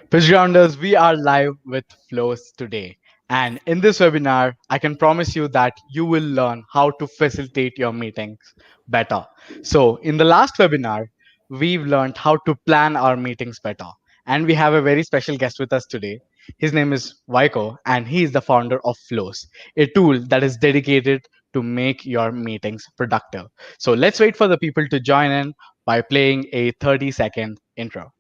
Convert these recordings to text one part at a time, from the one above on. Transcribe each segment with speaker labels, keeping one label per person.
Speaker 1: PitchGrounders, we are live with Flows today. And in this webinar, I can promise you that you will learn how to facilitate your meetings better. So, in the last webinar, we've learned how to plan our meetings better. And we have a very special guest with us today. His name is Vaiko, and he is the founder of Flows, a tool that is dedicated to make your meetings productive. So, let's wait for the people to join in by playing a 30-second intro.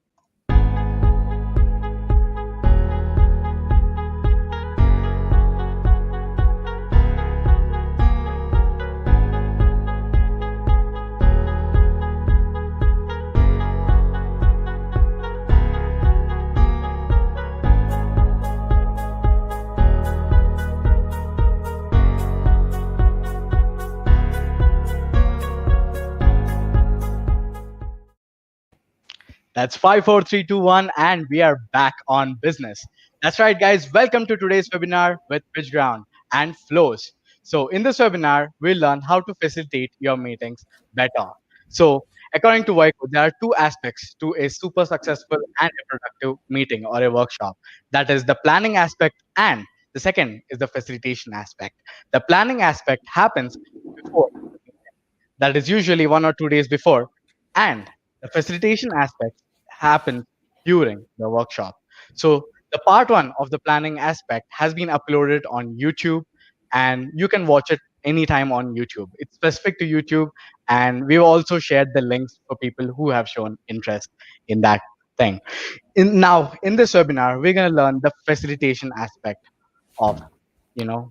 Speaker 1: That's 5, 4, 3, 2, 1, and we are back on business. That's right, guys. Welcome to today's webinar with PitchGround and Flows. So, in this webinar, we'll learn how to facilitate your meetings better. So, according to Vaiko, there are two aspects to a super successful and a productive meeting or a workshop. That is the planning aspect, and the second is the facilitation aspect. The planning aspect happens before, that is usually 1 or 2 days before, and the facilitation aspect happens during the workshop. So the part one of the planning aspect has been uploaded on YouTube, and you can watch it anytime on YouTube. It's specific to YouTube, and we've also shared the links for people who have shown interest in that thing. In this webinar, we're going to learn the facilitation aspect of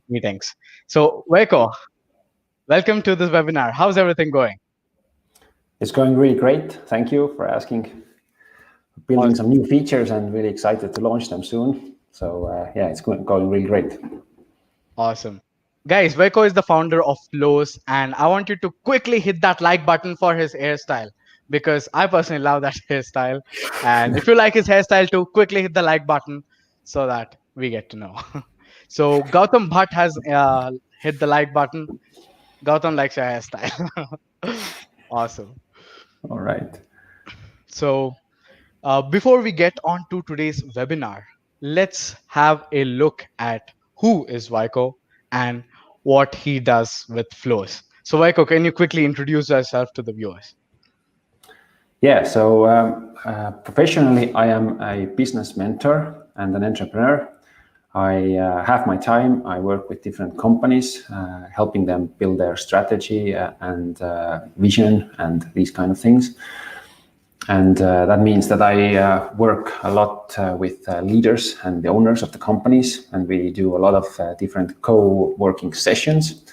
Speaker 1: meetings. So Waiko, welcome to this webinar. How's everything going?
Speaker 2: It's going really great. Thank you for asking. Building some new features and really excited to launch them soon. So yeah, it's going really great.
Speaker 1: Awesome. Guys, Waiko is the founder of Flows, and I want you to quickly hit that like button for his hairstyle, because I personally love that hairstyle. And if you like his hairstyle too, quickly hit the like button so that we get to know. So Gautam Bhatt has hit the like button. Gautam likes your hairstyle. Awesome.
Speaker 2: All right.
Speaker 1: So before we get on to today's webinar, let's have a look at who is Vaiko and what he does with Flows. So Vaiko, can you quickly introduce yourself to the viewers?
Speaker 2: Yeah, so professionally, I am a business mentor and an entrepreneur. I have my time. I work with different companies, helping them build their strategy and vision and these kind of things. And that means that I work a lot with leaders and the owners of the companies, and we do a lot of different co-working sessions.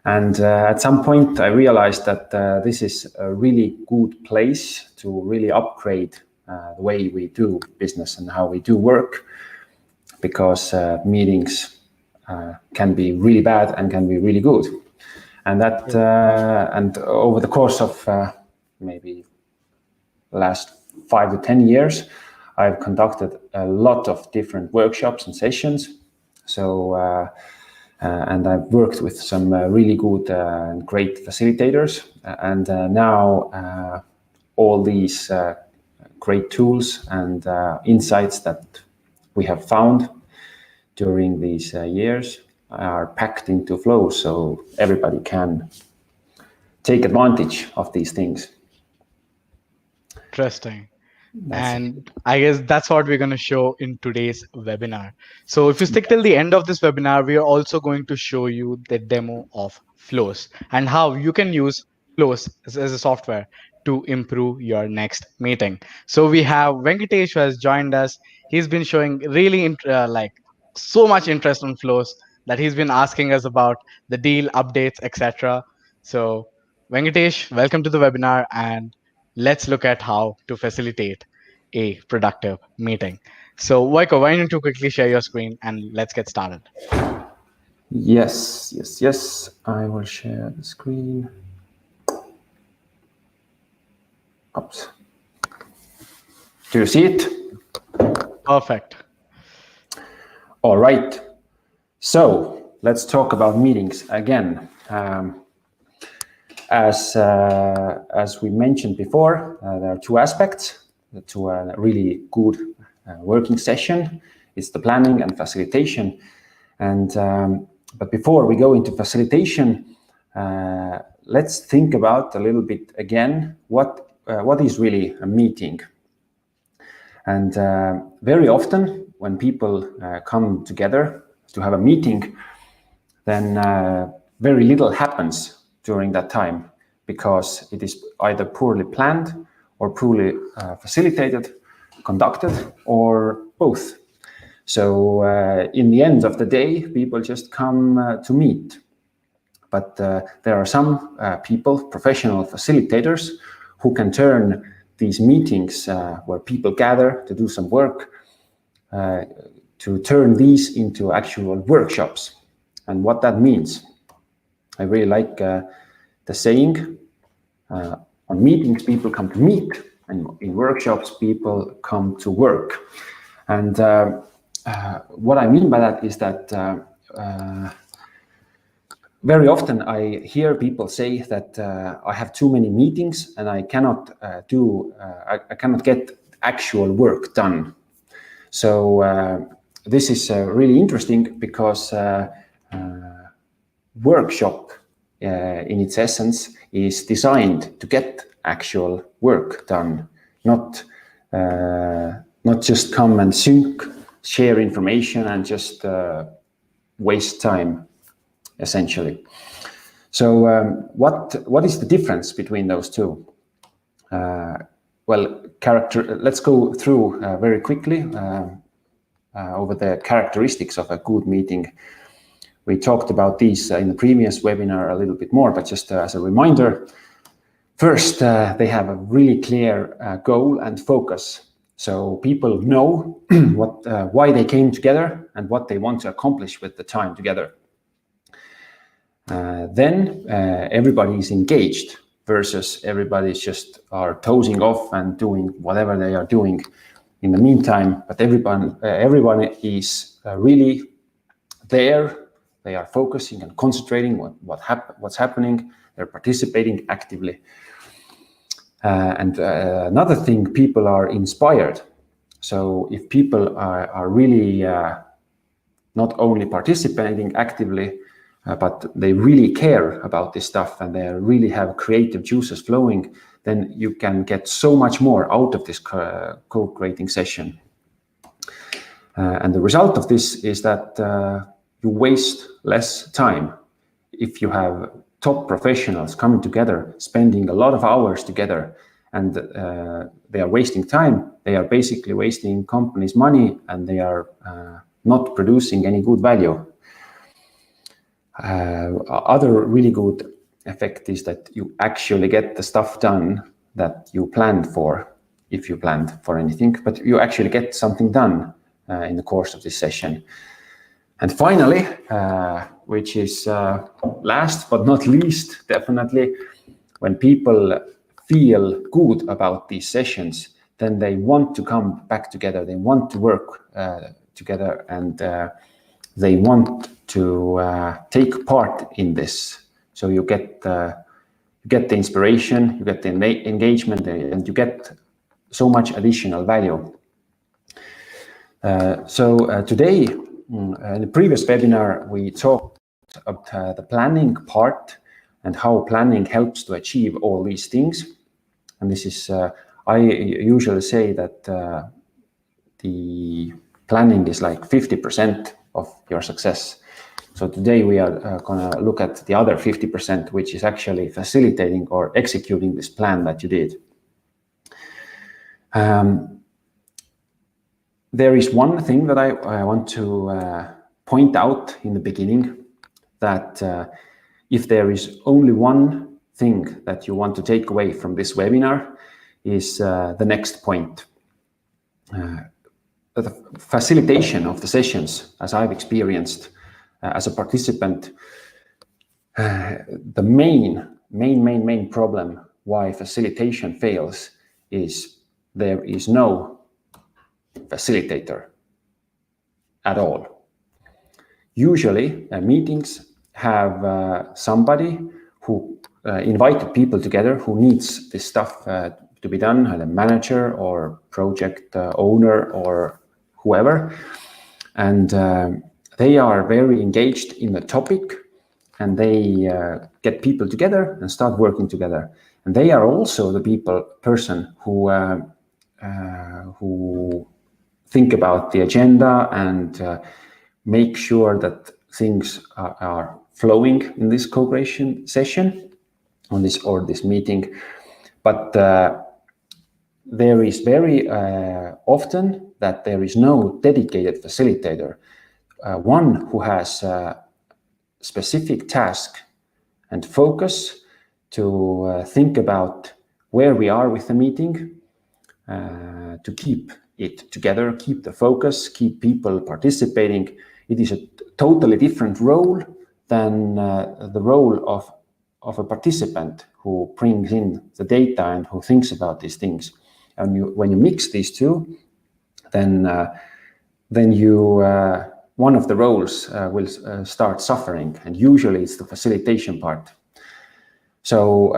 Speaker 2: And at some point, I realized that this is a really good place to really upgrade the way we do business and how we do work, because meetings can be really bad and can be really good. And that and over the course of maybe last 5 to 10 years, I've conducted a lot of different workshops and sessions. So, and I've worked with some really good and great facilitators. And now all these great tools and insights that we have found during these years are packed into Flow, so everybody can take advantage of these things.
Speaker 1: Interesting. And I guess that's what we're going to show in today's webinar. So if you stick till the end of this webinar, we are also going to show you the demo of Flows and how you can use Flows as a software to improve your next meeting. So we have Venkatesh who has joined us. He's been showing really so much interest on Flows that he's been asking us about the deal updates, etc. So Venkatesh, welcome to the webinar, and let's look at how to facilitate a productive meeting. So Vaiko, why don't you quickly share your screen and let's get started.
Speaker 2: Yes. I will share the screen. Oops. Do you see it?
Speaker 1: Perfect.
Speaker 2: All right. So let's talk about meetings again. As we mentioned before, there are two aspects. to a really good working session. It's the planning and facilitation. And but before we go into facilitation, let's think about a little bit again what is really a meeting. And very often when people come together to have a meeting, then very little happens during that time, because it is either poorly planned or poorly facilitated, conducted, or both. So in the end of the day, people just come to meet. But there are some people, professional facilitators, who can turn these meetings where people gather to do some work, to turn these into actual workshops. And what that means, I really like the saying, on meetings people come to meet, and in workshops people come to work. And what I mean by that is that very often I hear people say that I have too many meetings and I cannot I cannot get actual work done. So this is really interesting, because workshop in its essence is designed to get actual work done, not just come and sync, share information, and just waste time, essentially. So what is the difference between those two? Well, let's go through very quickly over the characteristics of a good meeting. We talked about these in the previous webinar a little bit more, but just as a reminder, first, they have a really clear goal and focus. So people know why they came together and what they want to accomplish with the time together. Then everybody is engaged, versus everybody just are dozing off and doing whatever they are doing in the meantime. But everyone is really there. They are focusing and concentrating what's happening. They're participating actively. And another thing, people are inspired. So if people are really not only participating actively, but they really care about this stuff and they really have creative juices flowing, then you can get so much more out of this co-creating session. And the result of this is that you waste less time. If you have top professionals coming together, spending a lot of hours together, and they are wasting time, they are basically wasting companies' money, and they are not producing any good value. Other really good effect is that you actually get the stuff done that you planned for, if you planned for anything, but you actually get something done in the course of this session. And finally, which is last but not least, definitely, when people feel good about these sessions, then they want to come back together, they want to work together, and they want to take part in this. So you get the inspiration, you get the engagement, and you get so much additional value. So today, in the previous webinar, we talked about the planning part and how planning helps to achieve all these things. And this is, I usually say that the planning is like 50% of your success. So today we are going to look at the other 50%, which is actually facilitating or executing this plan that you did. There is one thing that I want to point out in the beginning, that if there is only one thing that you want to take away from this webinar, is the next point. The facilitation of the sessions, as I've experienced as a participant, the main problem why facilitation fails is there is no facilitator at all. Usually meetings have somebody who invited people together who needs this stuff to be done, either manager or project owner or whoever. And they are very engaged in the topic, and they get people together and start working together. And they are also the person who think about the agenda and make sure that things are flowing in this co-creation session on this meeting. But there is very often that there is no dedicated facilitator, one who has a specific task and focus to think about where we are with the meeting, to keep it together, keep the focus, keep people participating. It is a totally different role than the role of a participant who brings in the data and who thinks about these things. And when you mix these two, then one of the roles will start suffering, and usually it's the facilitation part. So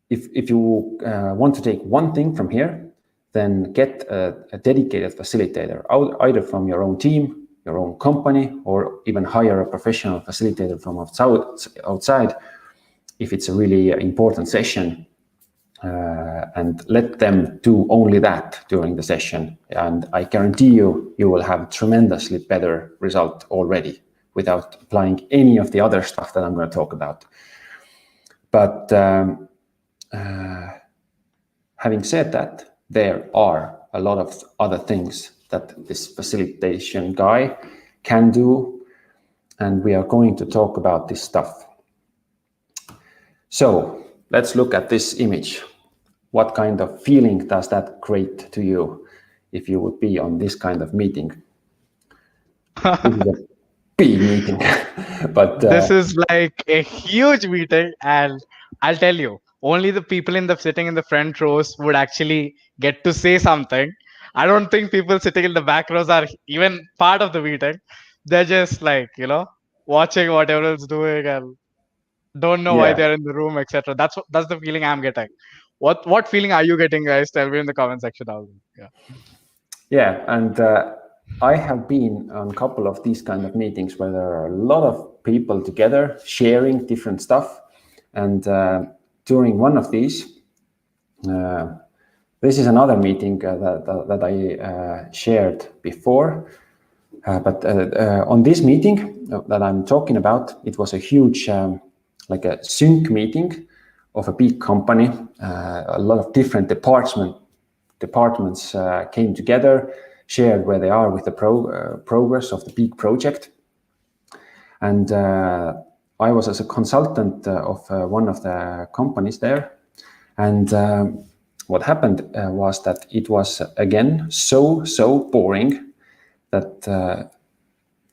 Speaker 2: if you want to take one thing from here, then get a dedicated facilitator, either from your own team, your own company, or even hire a professional facilitator from outside if it's a really important session, and let them do only that during the session. And I guarantee you will have a tremendously better result already without applying any of the other stuff that I'm going to talk about. But having said that, there are a lot of other things that this facilitation guy can do, and we are going to talk about this stuff. So let's look at this image. What kind of feeling does that create to you if you would be on this kind of meeting? This is a big meeting, but
Speaker 1: this is like a huge meeting, and I'll tell you, only the people sitting in the front rows would actually get to say something. I don't think people sitting in the back rows are even part of the meeting. They're just like, watching what everyone's doing and don't know why
Speaker 2: yeah,
Speaker 1: they're in the room, etc. That's the feeling I'm getting. What feeling are you getting, guys? Tell me in the comment section down below.
Speaker 2: Yeah, and I have been on a couple of these kind of meetings where there are a lot of people together sharing different stuff. And during one of these, this is another meeting that I shared before. But on this meeting that I'm talking about, it was a huge, like a sync meeting of a big company. A lot of different departments came together, shared where they are with the progress of the big project. And I was as a consultant of one of the companies there. And what happened was that it was again so boring that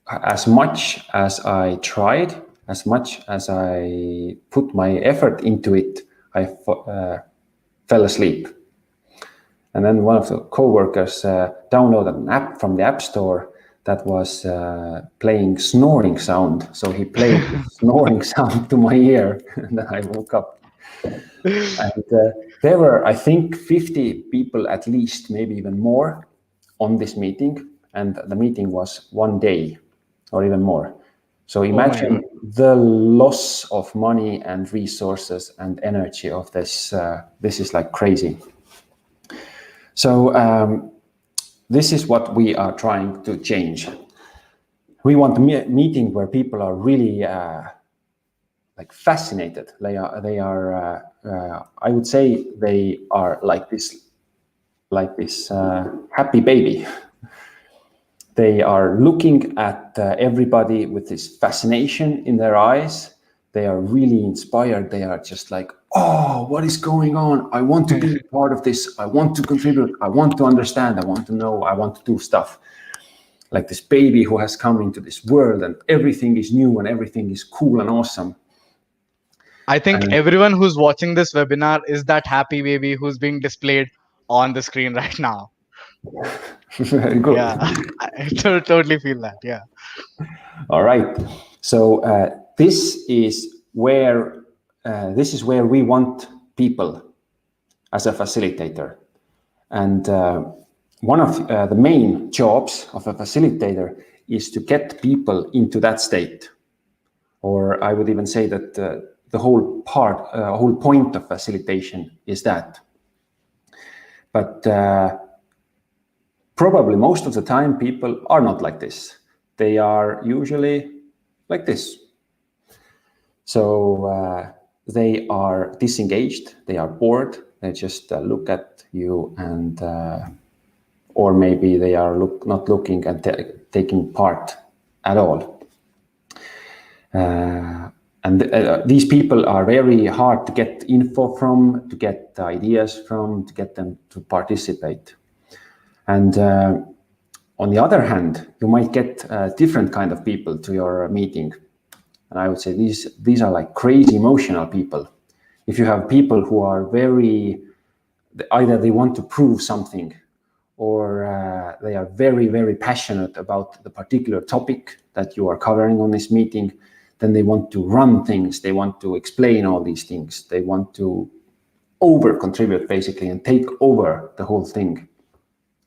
Speaker 2: as much as I tried, as much as I put my effort into it, I fell asleep. And then one of the co-workers downloaded an app from the App Store that was playing snoring sound. So he played snoring sound to my ear, and then I woke up. And there were, I think, 50 people at least, maybe even more, on this meeting. And the meeting was one day or even more. So imagine the loss of money and resources and energy of this. This is like crazy. So this is what we are trying to change. We want a meeting where people are really like fascinated. They are. I would say they are like this happy baby. They are looking at everybody with this fascination in their eyes. They are really inspired. They are just like, oh, what is going on? I want to be part of this. I want to contribute. I want to understand. I want to know. I want to do stuff. Like this baby who has come into this world and everything is new and everything is cool and awesome.
Speaker 1: I think everyone who's watching this webinar is that happy baby who's being displayed on the screen right now.
Speaker 2: Very good.
Speaker 1: Yeah, I totally feel that. Yeah.
Speaker 2: All right. So this is where we want people as a facilitator. And one of the main jobs of a facilitator is to get people into that state. Or I would even say that the whole point of facilitation is that. But probably most of the time people are not like this. They are usually like this. So they are disengaged, they are bored, they just look at you, and or maybe they are not looking and taking part at all. And these people are very hard to get info from, to get ideas from, to get them to participate. And on the other hand, you might get different kind of people to your meeting. And I would say these are like crazy emotional people. If you have people who are either they want to prove something, or they are very, very passionate about the particular topic that you are covering on this meeting, then they want to run things, they want to explain all these things, they want to over-contribute basically and take over the whole thing.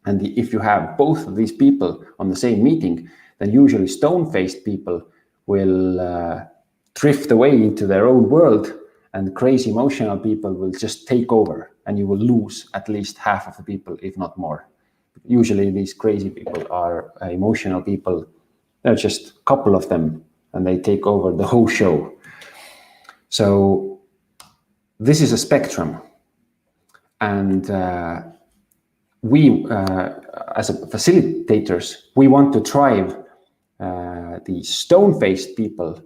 Speaker 2: And if you have both of these people on the same meeting, then usually stone-faced people will drift away into their own world, and crazy emotional people will just take over, and you will lose at least half of the people, if not more. Usually these crazy people are emotional people. There are just a couple of them, and they take over the whole show. So this is a spectrum. And we, as facilitators, we want to drive the stone-faced people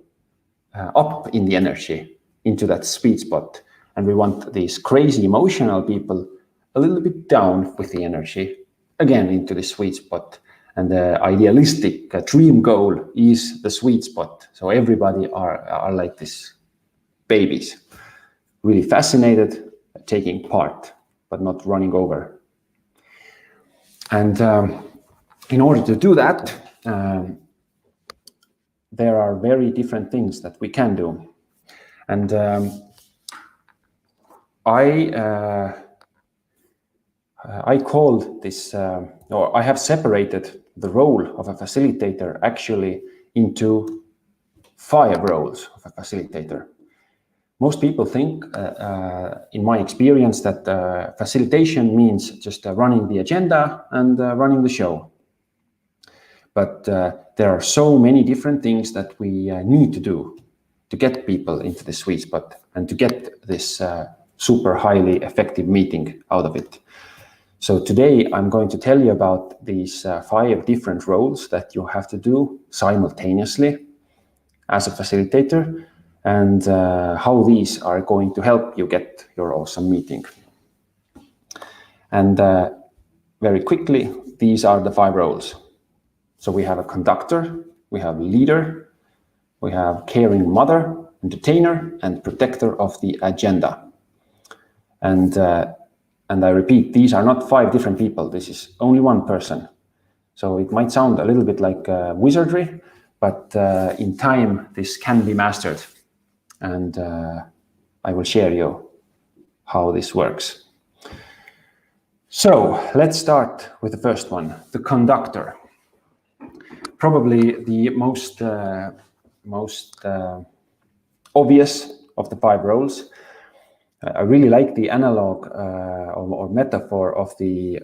Speaker 2: up in the energy into that sweet spot. And we want these crazy emotional people a little bit down with the energy, again into the sweet spot. And the idealistic dream goal is the sweet spot. So everybody are like this babies, really fascinated, taking part, but not running over. And in order to do that, there are very different things that we can do. And I called this, or I have separated the role of a facilitator actually into 5 roles of a facilitator. Most people think, in my experience, that facilitation means just running the agenda and running the show. But there are so many different things that we need to do to get people into the sweet spot and to get this super highly effective meeting out of it. So today I'm going to tell you about these 5 different roles that you have to do simultaneously as a facilitator, and how these are going to help you get your awesome meeting. And very quickly, these are the 5 roles. So we have a conductor, we have leader, we have caring mother, entertainer, and protector of the agenda. And I repeat, these are not 5 different people. This is only one person. So it might sound a little bit like wizardry, but in time, this can be mastered. And I will share you how this works. So let's start with the first one, the conductor. Probably the most obvious of the 5 roles. I really like the analog or metaphor of the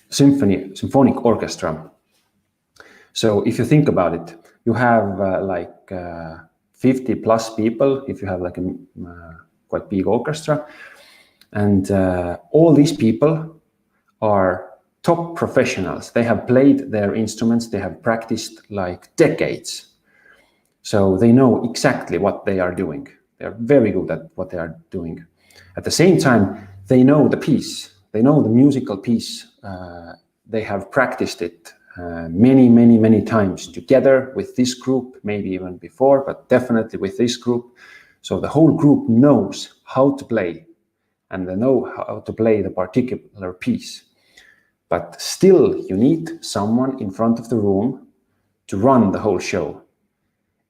Speaker 2: symphonic orchestra. So if you think about it, you have like 50 plus people if you have like a quite big orchestra, and all these people are top professionals. They have played their instruments, they have practiced like decades, so they know exactly what they are doing. They're very good at what they are doing. At the same time, they know the piece, they know the musical piece. They have practiced it many times together with this group, maybe even before, but definitely with this group. So the whole group knows how to play, and they know how to play the particular piece. But still, you need someone in front of the room to run the whole show.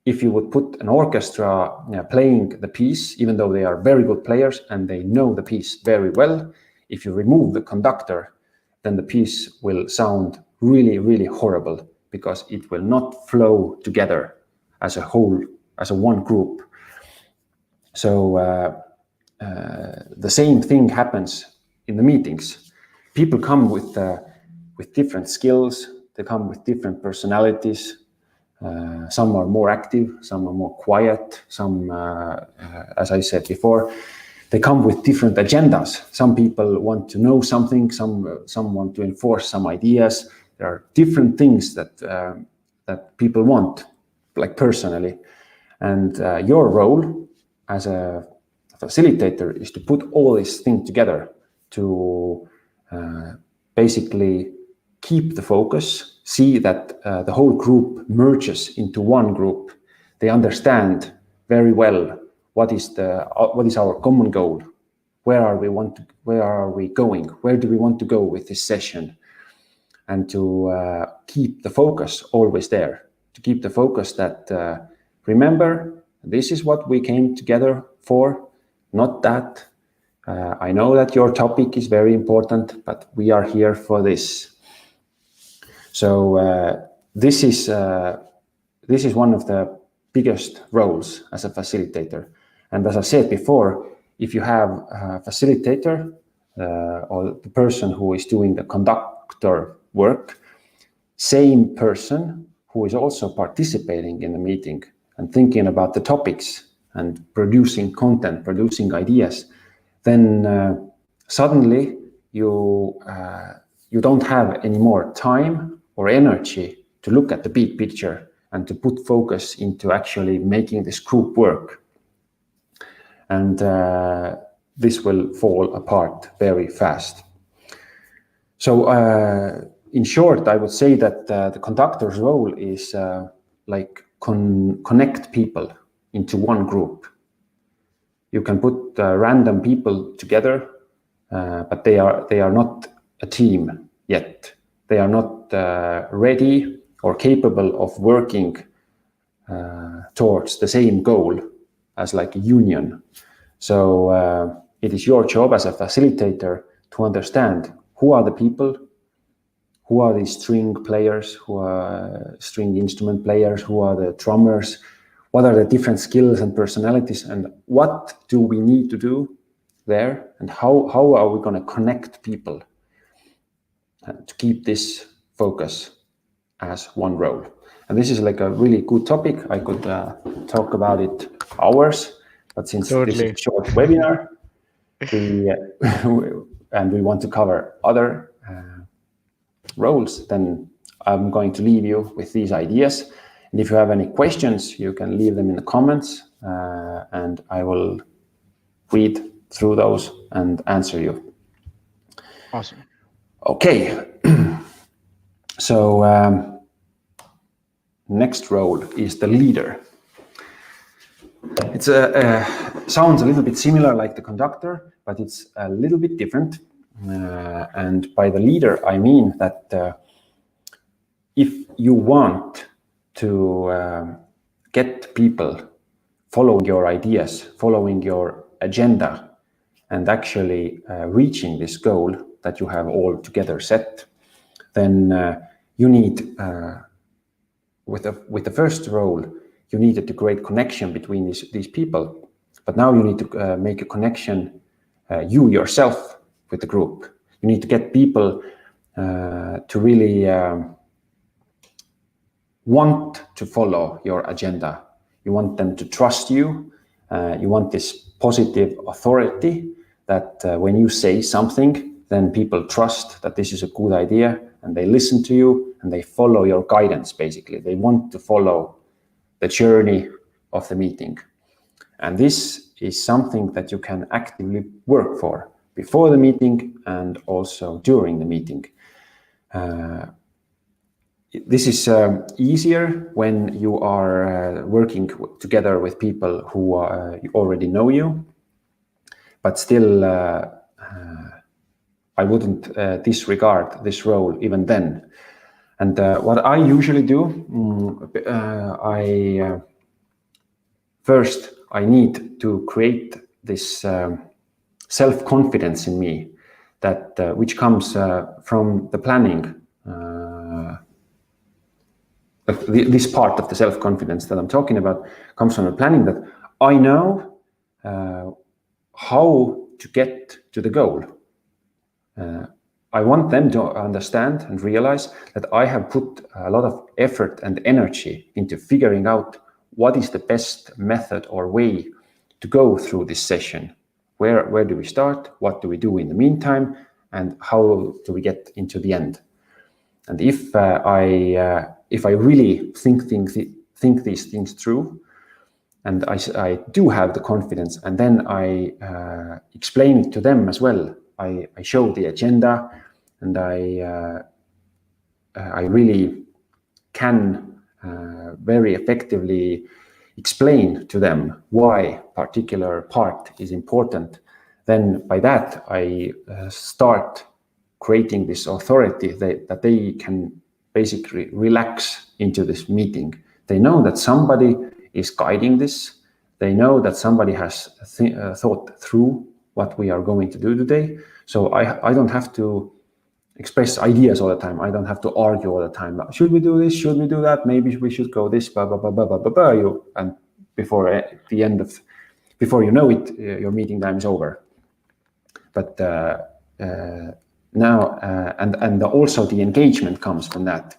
Speaker 2: if you would put an orchestra playing the piece, even though they are very good players and they know the piece very well, if you remove the conductor, then the piece will sound really, really horrible because it will not flow together as a whole, as a one group. So the same thing happens in the meetings. People come with different skills. They come with different personalities. Some are more active, some are more quiet, some, as I said before, they come with different agendas. Some people want to know something, some want to enforce some ideas. There are different things that people want, like personally. And your role as a facilitator is to put all these things together to basically keep the focus, see that the whole group merges into one group. They understand very well what is our common goal, where are we going, where do we want to go with this session, and to keep the focus always there, to keep the focus that remember, this is what we came together for, not that. I know that your topic is very important, but we are here for this. So this is one of the biggest roles as a facilitator. And as I said before, if you have a facilitator or the person who is doing the conductor work, same person who is also participating in the meeting and thinking about the topics and producing content, producing ideas, then suddenly you don't have any more time or energy to look at the big picture and to put focus into actually making this group work. And this will fall apart very fast. So in short, I would say that the conductor's role is like connect people into one group. You can put random people together, but they are not a team yet. They are not ready or capable of working towards the same goal as like a union. So it is your job as a facilitator to understand who are the people, who are the string players, who are string instrument players, who are the drummers, what are the different skills and personalities, and what do we need to do there, and how are we going to connect people to keep this focus as one role. And this is like a really good topic. I could talk about it hours, but since this is a short webinar, we want to cover other roles, then I'm going to leave you with these ideas. And if you have any questions, you can leave them in the comments, and I will read through those and answer you.
Speaker 1: Awesome.
Speaker 2: Okay. So next role is the leader. It's sounds a little bit similar like the conductor, but it's a little bit different. And by the leader, I mean that if you want to get people following your ideas, following your agenda, and actually reaching this goal that you have all together set, then you need, with the first role, you needed to create connection between these people. But now you need to make a connection, you yourself, with the group. You need to get people to really want to follow your agenda. You want them to trust you. You want this positive authority that when you say something, then people trust that this is a good idea, and they listen to you and they follow your guidance, basically. They want to follow the journey of the meeting. And this is something that you can actively work for before the meeting and also during the meeting. This is easier when you are working together with people who already know you, but still I wouldn't disregard this role even then. And what I usually do, first I need to create this self-confidence in me that which comes from the planning. This part of the self-confidence that I'm talking about comes from the planning, that I know how to get to the goal. I want them to understand and realize that I have put a lot of effort and energy into figuring out what is the best method or way to go through this session. Where do we start? What do we do in the meantime? And how do we get into the end? And if I really think these things through, and I do have the confidence, and then I explain it to them as well. I show the agenda, and I really can very effectively explain to them why particular part is important. Then by that I start creating this authority that they can basically relax into this meeting. They know that somebody is guiding this. They know that somebody has thought through what we are going to do today. So I don't have to express ideas all the time. I don't have to argue all the time. Should we do this? Should we do that? Maybe we should go this, blah, blah, blah, blah, blah, blah, blah. And before you know it, your meeting time is over. But now, and also the engagement comes from that.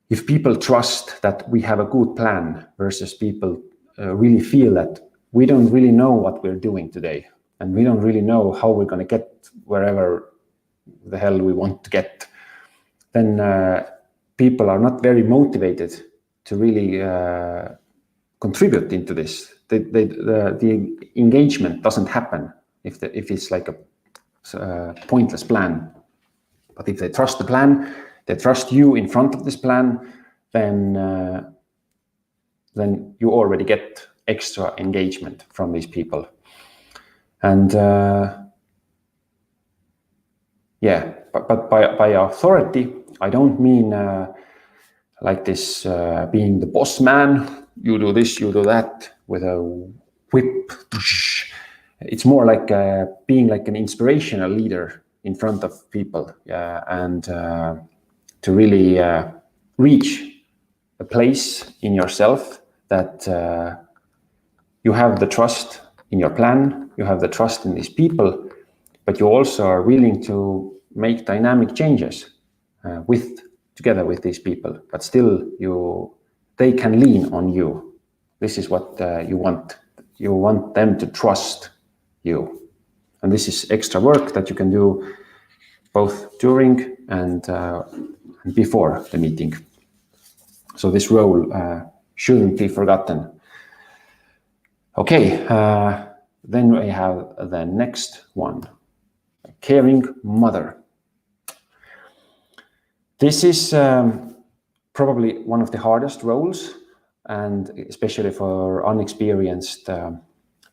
Speaker 2: If people trust that we have a good plan versus people really feel that we don't really know what we're doing today, and we don't really know how we're going to get wherever the hell we want to get, then people are not very motivated to really contribute into this. The engagement doesn't happen if it's like a pointless plan. But if they trust the plan, they trust you in front of this plan, then you already get extra engagement from these people. And but by authority, I don't mean like this being the boss man. You do this, you do that with a whip. It's more like being like an inspirational leader in front of people, and to really reach a place in yourself that you have the trust in your plan, you have the trust in these people, but you also are willing to make dynamic changes together with these people, but still they can lean on you. This is what you want. You want them to trust you. And this is extra work that you can do both during and before the meeting. So this role shouldn't be forgotten. Okay, then we have the next one, a caring mother. This is probably one of the hardest roles, and especially for unexperienced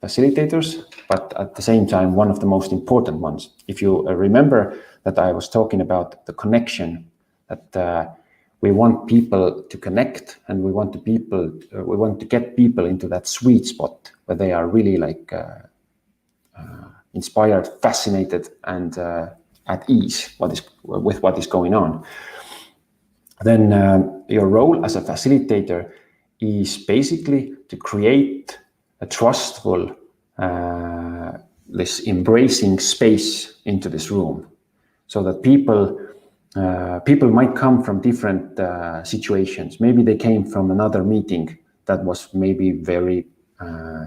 Speaker 2: facilitators, but at the same time, one of the most important ones. If you remember that I was talking about the connection, that we want people to connect, and we want to get people into that sweet spot where they are really like inspired, fascinated, and at ease with what is going on. Then your role as a facilitator is basically to create a trustful, this embracing space into this room, so that people might come from different situations. Maybe they came from another meeting that was maybe very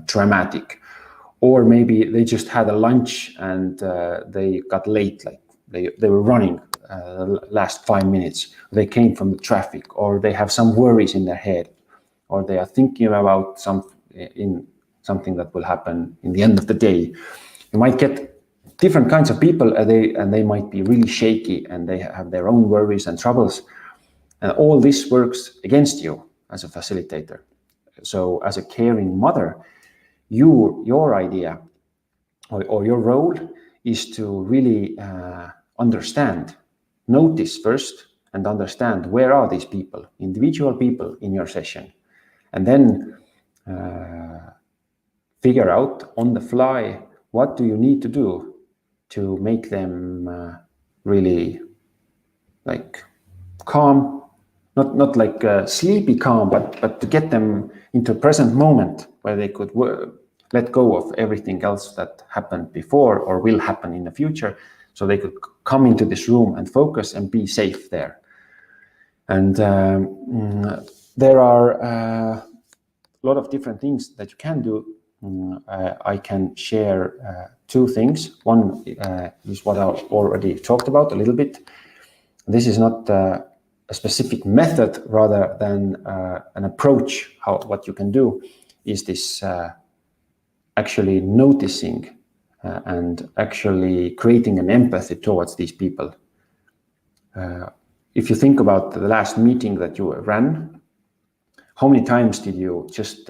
Speaker 2: traumatic, or maybe they just had a lunch and they got late, like they were running last 5 minutes. They came from the traffic, or they have some worries in their head, or they are thinking about something that will happen in the end of the day. You might get different kinds of people, and they might be really shaky, and they have their own worries and troubles, and all this works against you as a facilitator. So as a caring mother, your idea or your role is to really notice first and understand where are these people, individual people in your session, and then figure out on the fly what do you need to do to make them really like calm, not like sleepy calm, but to get them into a present moment where they could let go of everything else that happened before or will happen in the future, so they could come into this room and focus and be safe there. And there are a lot of different things that you can do. I can share two things. One is what I already talked about a little bit. This is not a specific method, rather than an approach. What you can do is this actually noticing and actually creating an empathy towards these people. If you think about the last meeting that you ran, how many times did you just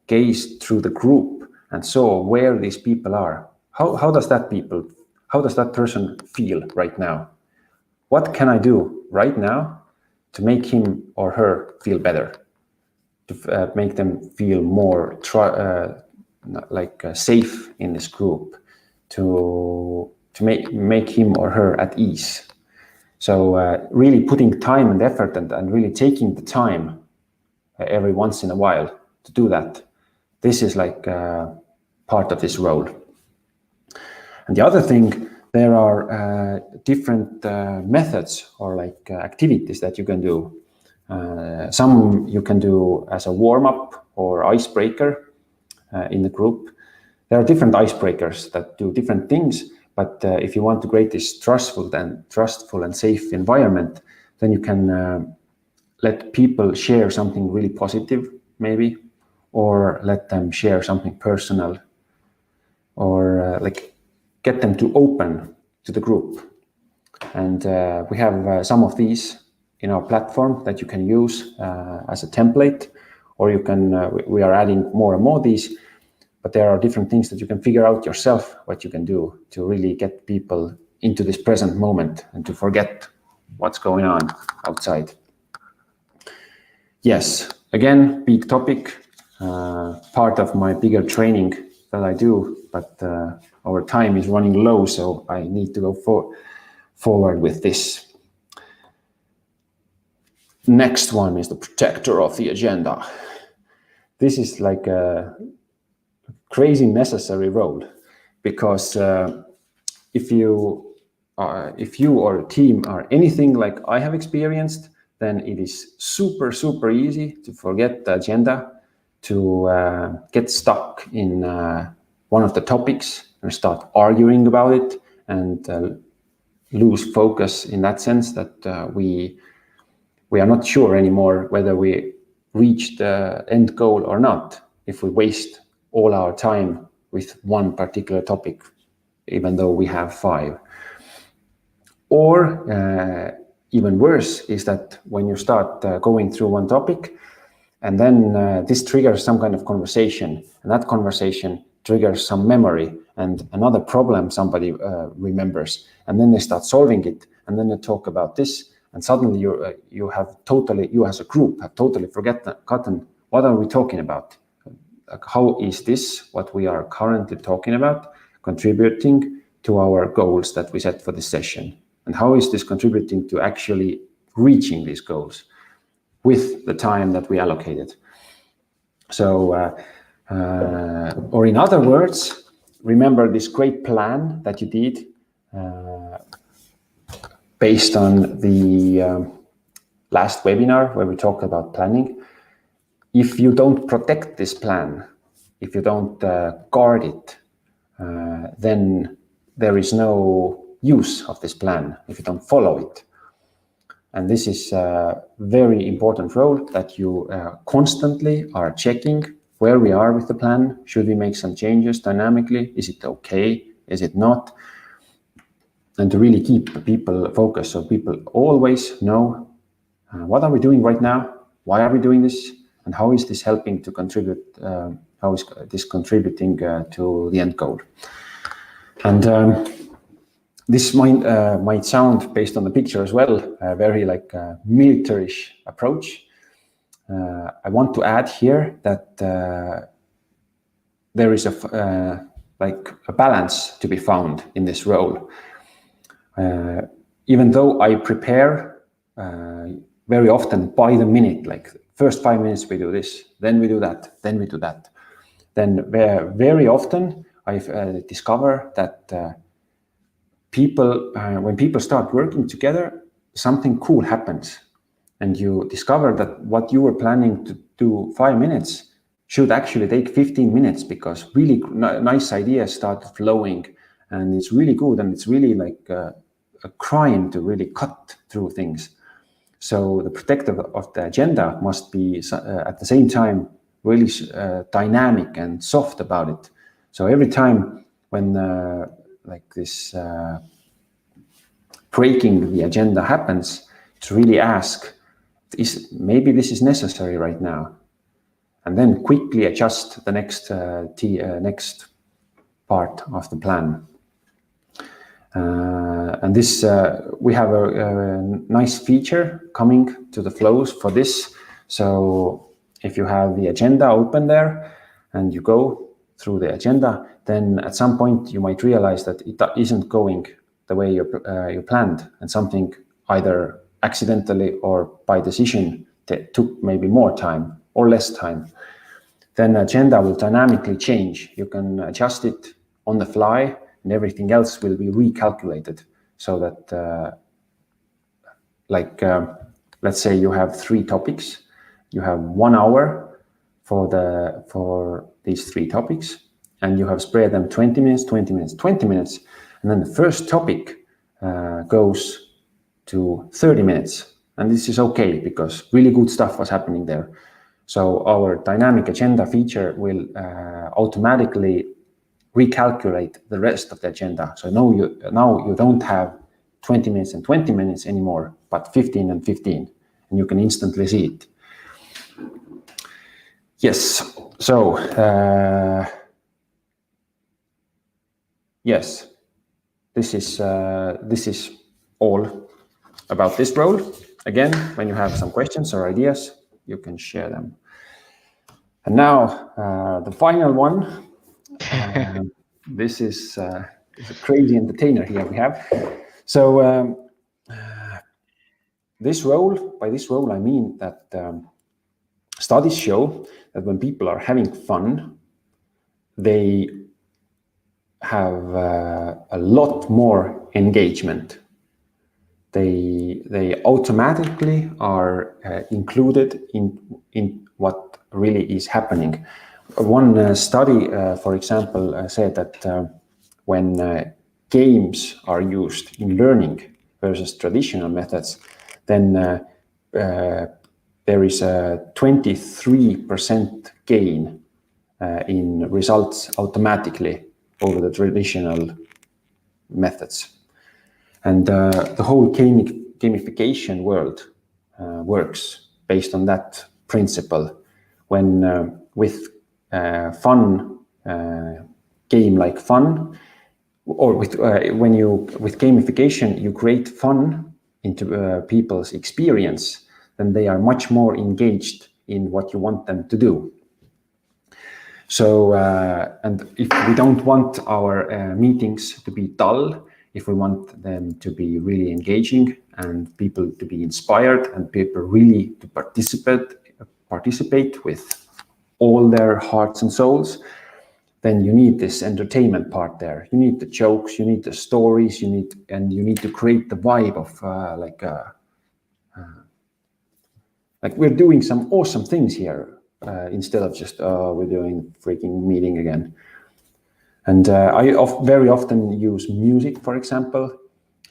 Speaker 2: gaze through the group and saw where these people are? How does that person feel right now? What can I do right now to make him or her feel better, to make them feel more safe in this group, to make him or her at ease? So really putting time and effort and really taking the time every once in a while to do that. This is like part of this role. And the other thing, there are different methods or like activities that you can do. Some you can do as a warm-up or icebreaker in the group. There are different icebreakers that do different things, but if you want to create this trustful and safe environment, then you can let people share something really positive, maybe, or let them share something personal, or like get them to open to the group. And we have some of these in our platform that you can use as a template, or you can, we are adding more and more of these, but there are different things that you can figure out yourself what you can do to really get people into this present moment and to forget what's going on outside. Yes, again, big topic, part of my bigger training that I do, but our time is running low, so I need to go forward with this. Next one is the protector of the agenda. This is like a crazy necessary role, because if you or a team are anything like I have experienced, then it is super easy to forget the agenda, to get stuck in one of the topics and start arguing about it, and lose focus in that sense that we are not sure anymore whether we reach the end goal or not if we waste all our time with one particular topic, even though we have 5. Or even worse is that when you start going through one topic, and then this triggers some kind of conversation, and that conversation triggers some memory and another problem somebody remembers, and then they start solving it, and then they talk about this, and suddenly you as a group have totally forgotten what are we talking about. Like, how is this what we are currently talking about contributing to our goals that we set for this session, and how is this contributing to actually reaching these goals with the time that we allocated. So, or in other words, remember this great plan that you did based on the last webinar where we talked about planning. If you don't protect this plan, if you don't guard it, then there is no use of this plan if you don't follow it. And this is a very important role, that you constantly are checking where we are with the plan. Should we make some changes dynamically? Is it okay? Is it not? And to really keep people focused, so people always know what are we doing right now? Why are we doing this? And how is this helping to contribute? How is this contributing to the end goal? And this might sound, based on the picture as well, a very like military-ish approach. I want to add here that there is a balance to be found in this role. Even though I prepare very often by the minute, like first 5 minutes we do this, then we do that, then we do that. Then very often I discover that when people start working together, something cool happens. And you discover that what you were planning to do 5 minutes should actually take 15 minutes because really nice ideas start flowing, and it's really good, and it's really like a crime to really cut through things. So the protector of the agenda must be at the same time really dynamic and soft about it. So every time when like this breaking the agenda happens, to really ask, maybe this is necessary right now, and then quickly adjust the next part of the plan. And this we have a nice feature coming to the flows for this. So if you have the agenda open there and you go through the agenda, then at some point you might realize that it isn't going the way you planned, and something either accidentally or by decision that took maybe more time or less time. Then agenda will dynamically change. You can adjust it on the fly, and everything else will be recalculated so that let's say you have 3 topics, you have 1 hour for these 3 topics, and you have spread them 20 minutes, 20 minutes, 20 minutes, and then the first topic goes to 30 minutes. And this is okay because really good stuff was happening there. So our dynamic agenda feature will automatically recalculate the rest of the agenda. So now you don't have 20 minutes and 20 minutes anymore, but 15 and 15, and you can instantly see it. Yes, so yes, this is all about this role. Again, when you have some questions or ideas, you can share them. And now the final one. This is a crazy entertainer here we have. So by this role I mean that studies show that when people are having fun, they have a lot more engagement. They automatically are included in what really is happening. One study, for example, said that when games are used in learning versus traditional methods, then there is a 23% gain in results automatically over the traditional methods. And the whole gamification world works based on that principle. When with fun game like fun, or with gamification, you create fun into people's experience, then they are much more engaged in what you want them to do. So, and if we don't want our meetings to be dull, if we want them to be really engaging and people to be inspired and people really to participate with all their hearts and souls, then you need this entertainment part there. You need the jokes, you need the stories, you need to create the vibe of like we're doing some awesome things here instead of just we're doing freaking meeting again. And I very often use music, for example.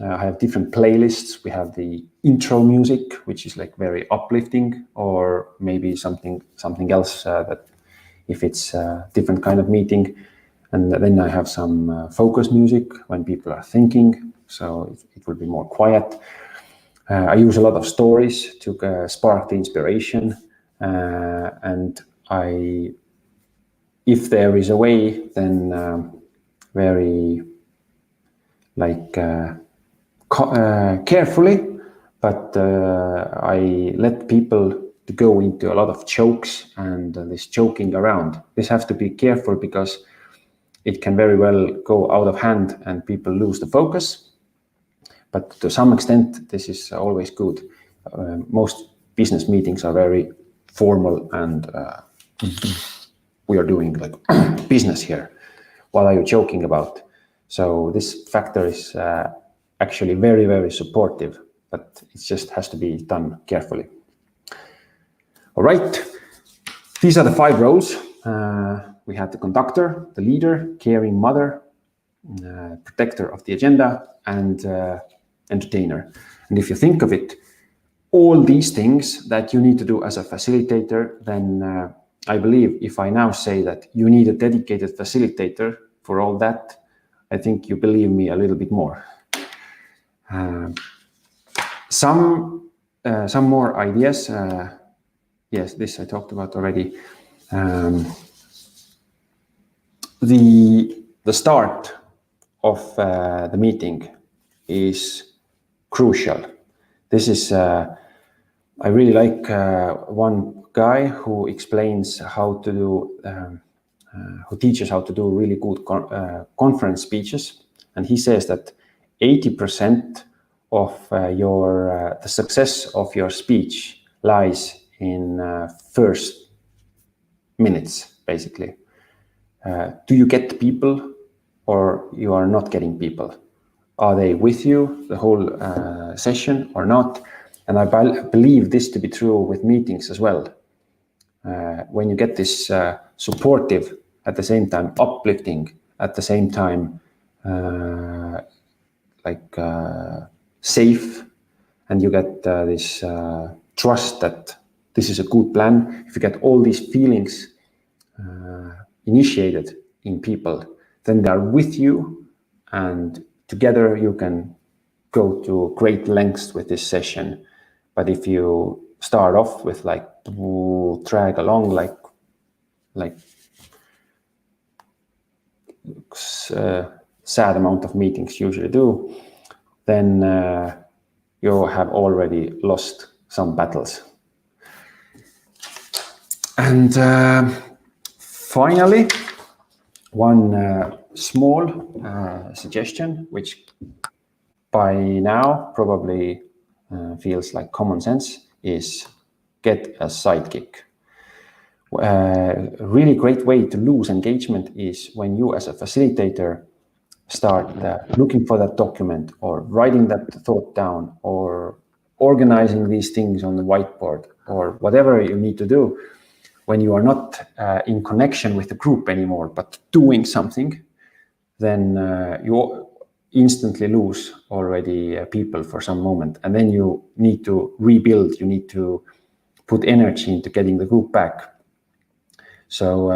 Speaker 2: I have different playlists. We have the intro music, which is like very uplifting, or maybe something else that if it's a different kind of meeting. And then I have some focus music when people are thinking, so it will be more quiet. I use a lot of stories to spark the inspiration, and if there is a way, then very like carefully, but I let people to go into a lot of jokes and this joking around. This have to be careful because it can very well go out of hand and people lose the focus. But to some extent, this is always good. Most business meetings are very formal and we are doing like business here. What are you joking about? So this factor is actually very, very supportive, but it just has to be done carefully. All right, these are the 5 roles. We have the conductor, the leader, caring mother, protector of the agenda, and entertainer. And if you think of it, all these things that you need to do as a facilitator, then I believe if I now say that you need a dedicated facilitator for all that, I think you believe me a little bit more. Some more ideas. Yes, this I talked about already. The start of the meeting is crucial. This is I really like one guy who explains how to do, who teaches how to do really good conference speeches, and he says that 80% of the success of your speech lies in first minutes, basically. Do you get people or you are not getting people? Are they with you the whole session or not? And I believe this to be true with meetings as well. When you get this supportive, at the same time uplifting, at the same time safe, and you get this trust that this is a good plan. If you get all these feelings initiated in people, then they are with you, and together you can go to great lengths with this session. But if you start off with like drag along like sad amount of meetings usually do, then you have already lost some battles. And finally, one small suggestion, which by now probably feels like common sense, is get a sidekick. A really great way to lose engagement is when you as a facilitator start looking for that document or writing that thought down or organizing these things on the whiteboard or whatever you need to do. When you are not in connection with the group anymore, but doing something, then you instantly lose already people for some moment. And then you need to rebuild, you need to put energy into getting the group back. So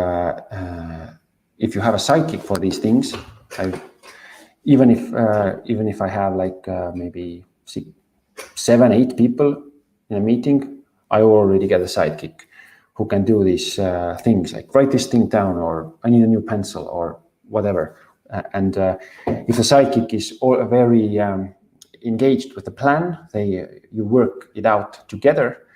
Speaker 2: if you have a sidekick for these things, even if I have like maybe 6, 7, 8 people in a meeting, I already get a sidekick who can do these things like write this thing down, or I need a new pencil, or whatever. And if the sidekick is very engaged with the plan, you work it out together,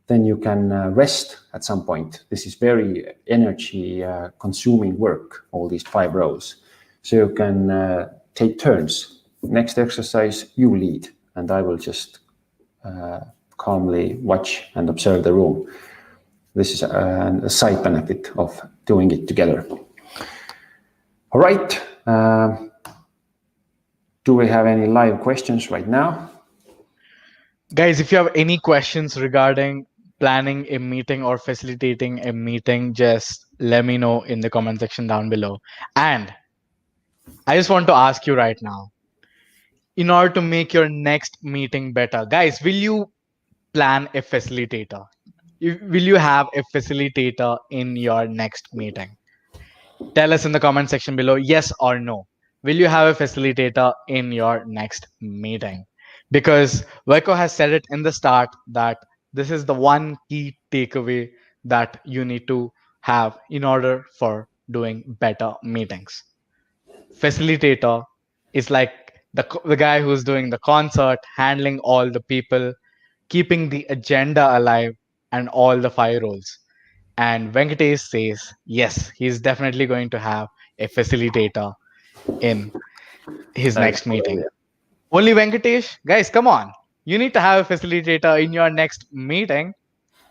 Speaker 2: then you can rest at some point. This is very energy consuming work, all these 5 roles. So you can take turns. Next exercise, you lead, and I will just calmly watch and observe the room. This is a side benefit of doing it together. All right. Do we have any live questions right now?
Speaker 1: Guys, if you have any questions regarding planning a meeting or facilitating a meeting, just let me know in the comment section down below. And I just want to ask you right now, in order to make your next meeting better, guys, will you plan a facilitator? Will you have a facilitator in your next meeting? Tell us in the comment section below, yes or no. Will you have a facilitator in your next meeting? Because Vaiko has said it in the start that this is the one key takeaway that you need to have in order for doing better meetings. Facilitator is like the guy who's doing the concert, handling all the people, keeping the agenda alive, and all the 5 roles. And Venkatesh says, yes, he's definitely going to have a facilitator in his
Speaker 2: That is
Speaker 1: next
Speaker 2: a good
Speaker 1: meeting.
Speaker 2: idea.
Speaker 1: Only Venkatesh? Guys, come on. You need to have a facilitator in your next meeting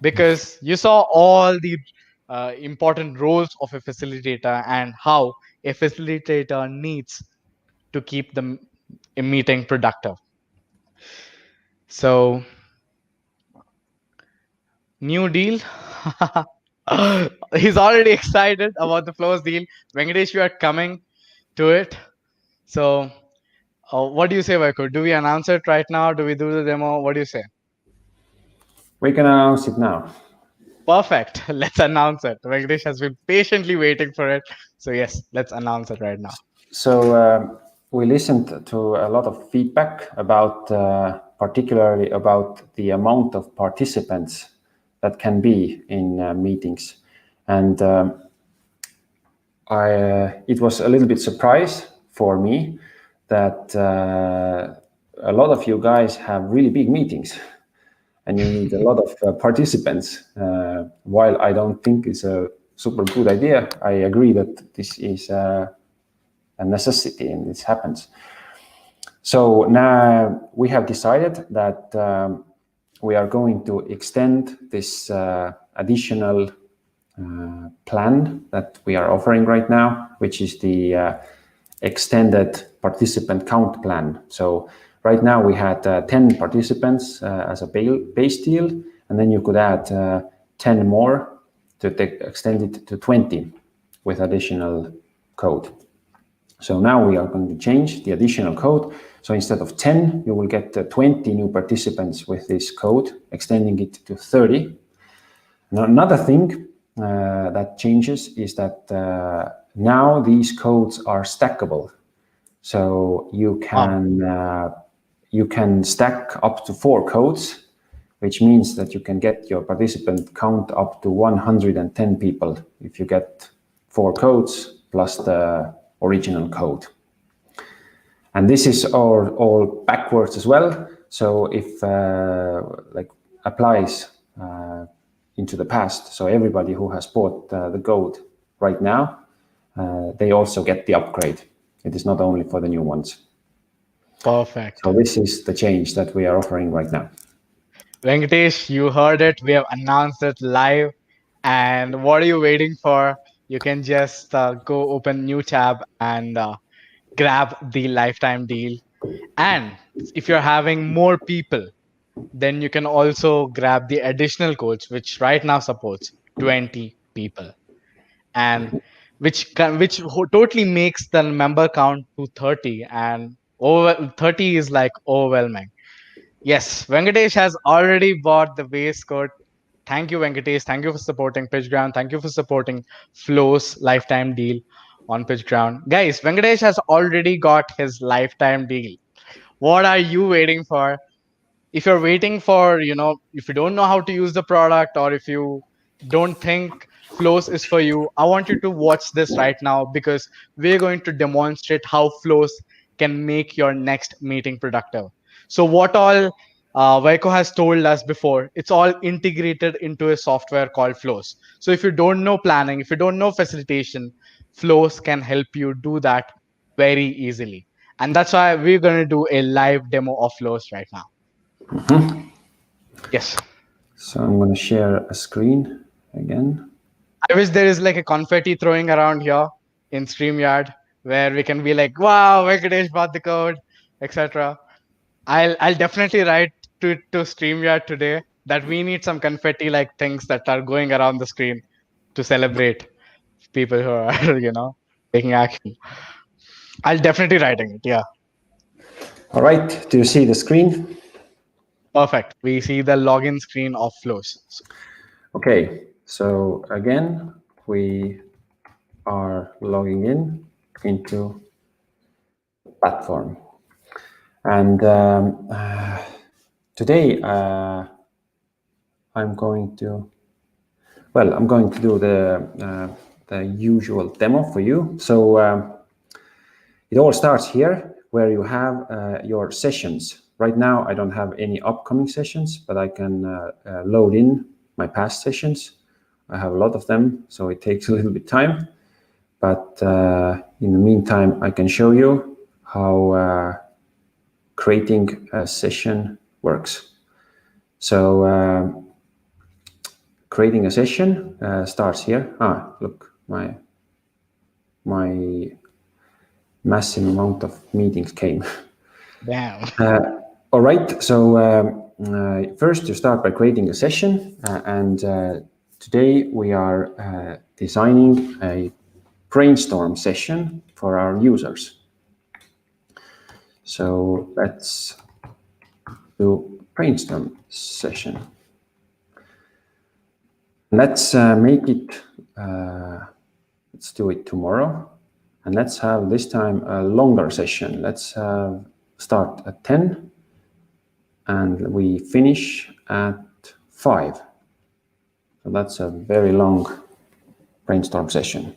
Speaker 1: because you saw all the important roles of a facilitator and how a facilitator needs to keep the a meeting productive. So, new deal. He's already excited about the flows deal. Venkatesh, you are coming to it. So, what do you say, Vaiko? Do we announce it right now? Do we do the demo? What do you say?
Speaker 2: We can announce it now.
Speaker 1: Perfect. Let's announce it. Venkatesh has been patiently waiting for it. So, yes, let's announce it right now.
Speaker 2: So we listened to a lot of feedback about, particularly about the amount of participants that can be in meetings, and it was a little bit surprise for me that a lot of you guys have really big meetings, and you need a lot of participants. While I don't think it's a super good idea, I agree that this is a necessity and this happens. So now we have decided that we are going to extend this additional plan that we are offering right now, which is the extended participant count plan. So right now we had 10 participants as a base deal, and then you could add 10 more to extend it to 20 with additional code. So now we are going to change the additional code. So instead of 10, you will get 20 new participants with this code, extending it to 30. Now, another thing that changes is that now these codes are stackable. So you can stack up to 4 codes, which means that you can get your participant count up to 110 people if you get 4 codes plus the original code. And this is all backwards as well. So if like applies into the past, so everybody who has bought the code right now, they also get the upgrade. It is not only for the new ones.
Speaker 1: Perfect.
Speaker 2: So this is the change that we are offering right now.
Speaker 1: Venkatesh, you heard it. We have announced it live. And what are you waiting for? You can just go open new tab and grab the lifetime deal. And if you're having more people, then you can also grab the additional codes, which right now supports 20 people, and which totally makes the member count to 30. And over 30 is like overwhelming. Yes, Venkatesh has already bought the base code. Thank you, Venkatesh. Thank you for supporting PitchGround. Thank you for supporting Flow's lifetime deal on PitchGround. Guys, Venkatesh has already got his lifetime deal. What are you waiting for? If you're waiting for, if you don't know how to use the product, or if you don't think Flows is for you, I want you to watch this right now because we're going to demonstrate how Flows can make your next meeting productive. So what all Vaiko has told us before, it's all integrated into a software called Flows. So if you don't know planning, if you don't know facilitation, Flows can help you do that very easily. And that's why we're going to do a live demo of Flows right now. Yes.
Speaker 2: So I'm going to share a screen again.
Speaker 1: I wish there is like a confetti throwing around here in StreamYard where we can be like, wow, Venkatesh bought the code, etc. I'll definitely write to StreamYard today that we need some confetti like things that are going around the screen to celebrate people who are, taking action. I'll definitely writing it. Yeah.
Speaker 2: All right, do you see the screen?
Speaker 1: Perfect. We see the login screen of Flows.
Speaker 2: Okay, so again, we are logging in into the platform. And today I'm going to do the usual demo for you. So it all starts here where you have your sessions. Right now, I don't have any upcoming sessions, but I can load in my past sessions. I have a lot of them, so it takes a little bit time. But in the meantime, I can show you how creating a session works. So creating a session starts here. Look, my massive amount of meetings came.
Speaker 1: Damn.
Speaker 2: All right, so first you start by creating a session, and today we are designing a brainstorm session for our users. So let's do brainstorm session. Let's make it, let's do it tomorrow, and let's have this time a longer session. Let's start at 10 and we finish at 5. So that's a very long brainstorm session.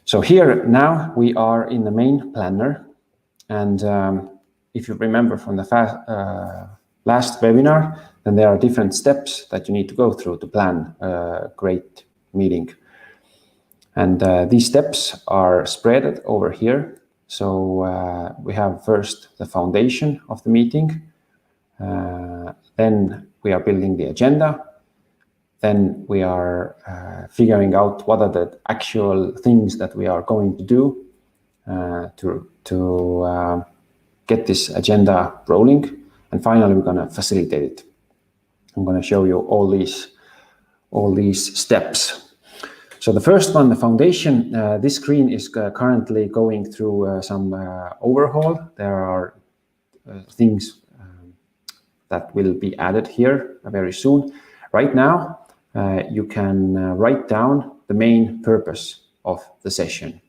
Speaker 2: So here now we are in the main planner, and if you remember from the last webinar, then there are different steps that you need to go through to plan a great meeting. And these steps are spread over here. So we have first the foundation of the meeting. Then we are building the agenda. Then we are figuring out what are the actual things that we are going to do to get this agenda rolling. And finally, we're going to facilitate it. I'm going to show you all these steps. So the first one, the foundation, this screen is currently going through some overhaul. There are things that will be added here very soon. Right now, you can write down the main purpose of the session.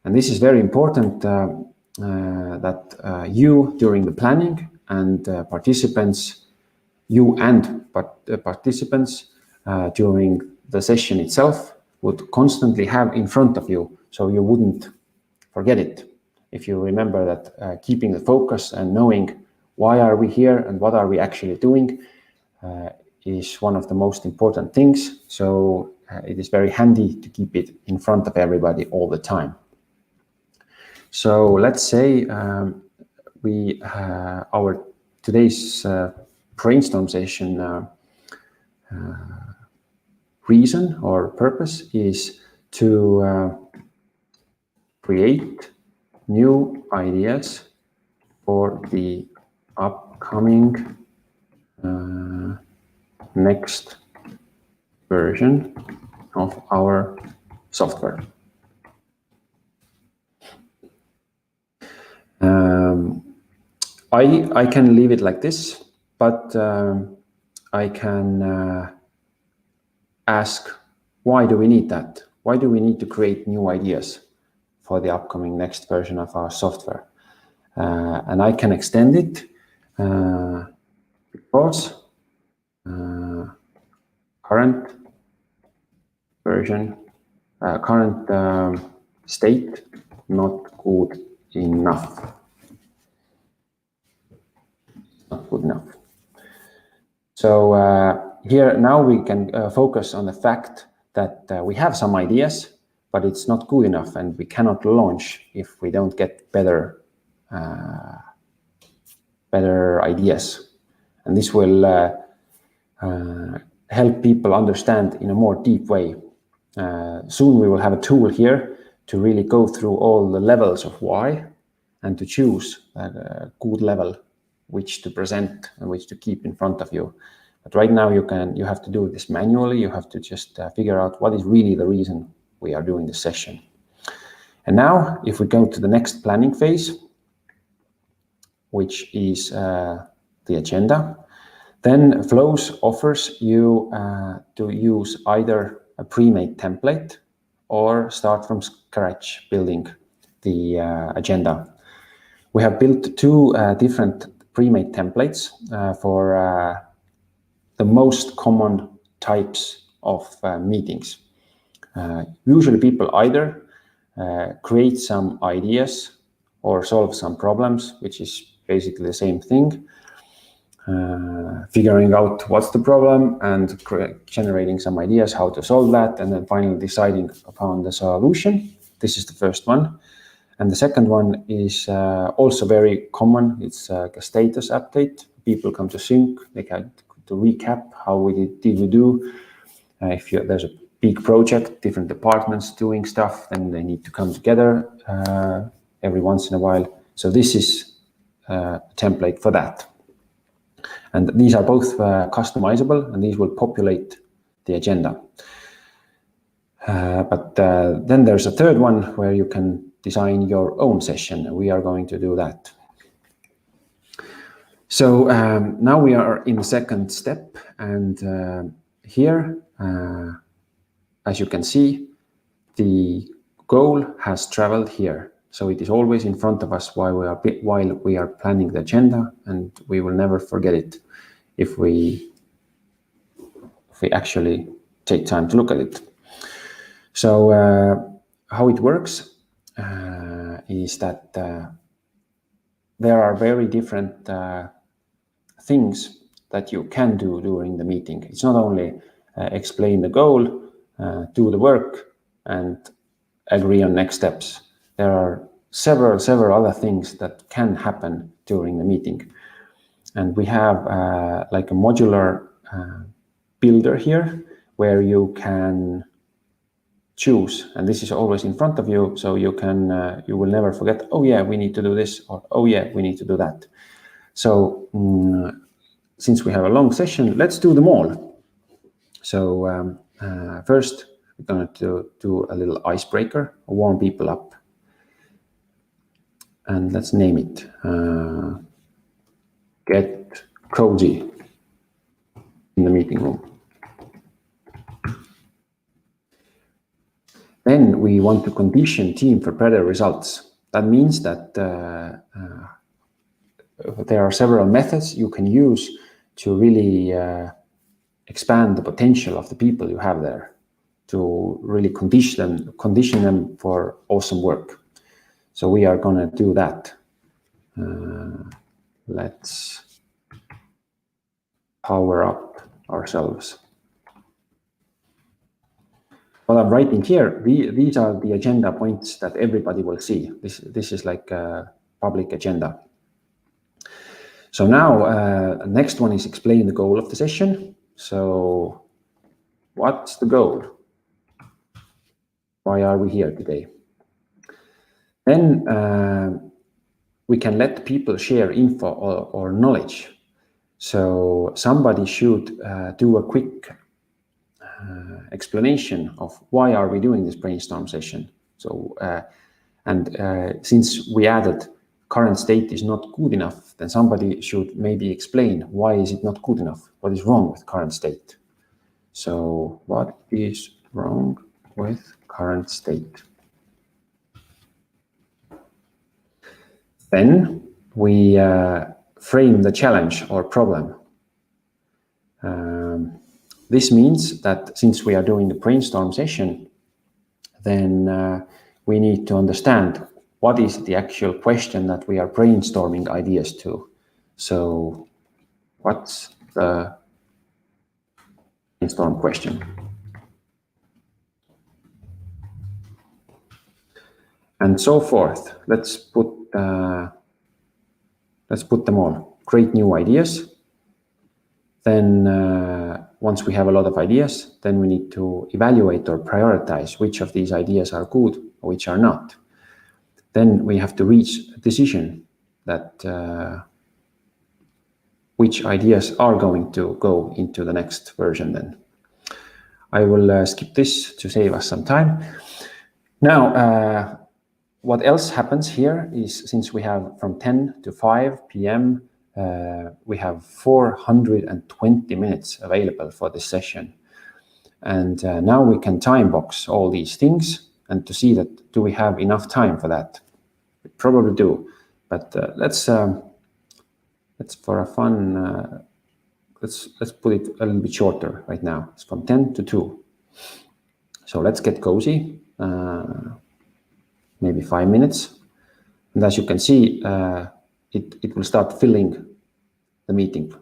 Speaker 2: And this is very important that you, during the planning, and participants during the session itself would constantly have in front of you, so you wouldn't forget it. If you remember that keeping the focus and knowing why are we here and what are we actually doing is one of the most important things. So it is very handy to keep it in front of everybody all the time. So let's say our today's brainstorm session reason or purpose is to create new ideas for the upcoming next version of our software. I can leave it like this, but I can ask, why do we need that? Why do we need to create new ideas for the upcoming next version of our software? And I can extend it because current version, current state, not good enough. Not good enough. So here now we can focus on the fact that we have some ideas, but it's not good enough, and we cannot launch if we don't get better ideas. And this will help people understand in a more deep way. Soon we will have a tool here to really go through all the levels of why and to choose a good level which to present and which to keep in front of you. But right now you have to do this manually. You have to just figure out what is really the reason we are doing the session. And now if we go to the next planning phase, which is the agenda, then Flows offers you to use either a pre-made template or start from scratch building the agenda. We have built two different pre-made templates for the most common types of meetings. Usually people either create some ideas or solve some problems, which is basically the same thing. figuring out what's the problem and generating some ideas how to solve that, and then finally deciding upon the solution. This is the first one. And the second one is also very common. It's a status update. People come to sync. They can to recap how did we do. If there's a big project, different departments doing stuff, then they need to come together every once in a while. So this is a template for that. And these are both customizable, and these will populate the agenda. But then there's a third one where you can design your own session. We are going to do that. So now we are in the second step, and here, as you can see, the goal has traveled here. So it is always in front of us while we are planning the agenda, and we will never forget it if we actually take time to look at it. So how it works is that there are very different things that you can do during the meeting. It's not only explain the goal, do the work, and agree on next steps. There are several other things that can happen during the meeting. And we have like a modular builder here where you can choose, and this is always in front of you, so you can you will never forget, oh yeah, we need to do this, or oh yeah, we need to do that. So since we have a long session, let's do them all. So first we're going to do a little icebreaker, warm people up. And let's name it, get cozy in the meeting room. Then we want to condition team for better results. That means that there are several methods you can use to really expand the potential of the people you have there, to really condition them for awesome work. So we are going to do that. Let's power up ourselves. What I'm writing here, these are the agenda points that everybody will see. This is like a public agenda. So now, next one is explain the goal of the session. So what's the goal? Why are we here today? Then we can let people share info or knowledge. So somebody should do a quick explanation of why are we doing this brainstorm session. So since we added current state is not good enough, then somebody should maybe explain why is it not good enough? What is wrong with current state? So what is wrong with current state? Then we frame the challenge or problem. This means that since we are doing the brainstorm session, then we need to understand what is the actual question that we are brainstorming ideas to. So what's the brainstorm question? And so forth. Let's put them all. Create new ideas. Then once we have a lot of ideas, then we need to evaluate or prioritize which of these ideas are good or which are not. Then we have to reach a decision that which ideas are going to go into the next version then. I will skip this to save us some time. Now, what else happens here is, since we have from 10 to 5 p.m., we have 420 minutes available for this session. And now we can time box all these things and to see that, do we have enough time for that? We probably do, but let's for a fun, let's put it a little bit shorter right now. It's from 10 to 2. So let's get cozy, maybe 5 minutes. And as you can see, it will start filling the meeting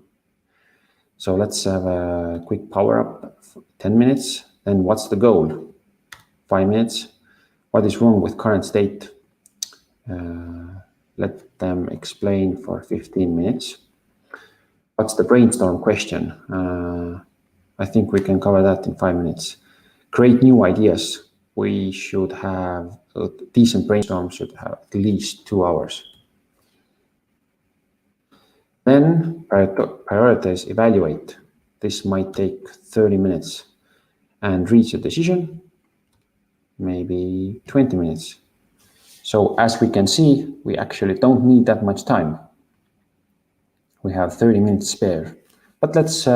Speaker 2: So let's have a quick power up, 10 minutes. Then what's the goal? 5 minutes. What is wrong with current state? Let them explain for 15 minutes. What's the brainstorm question? I think we can cover that in 5 minutes. Create new ideas. We should have a decent brainstorm, should have at least 2 hours. Then prioritize, evaluate. This might take 30 minutes. And reach a decision, maybe 20 minutes. So as we can see, we actually don't need that much time. We have 30 minutes spare. But let's,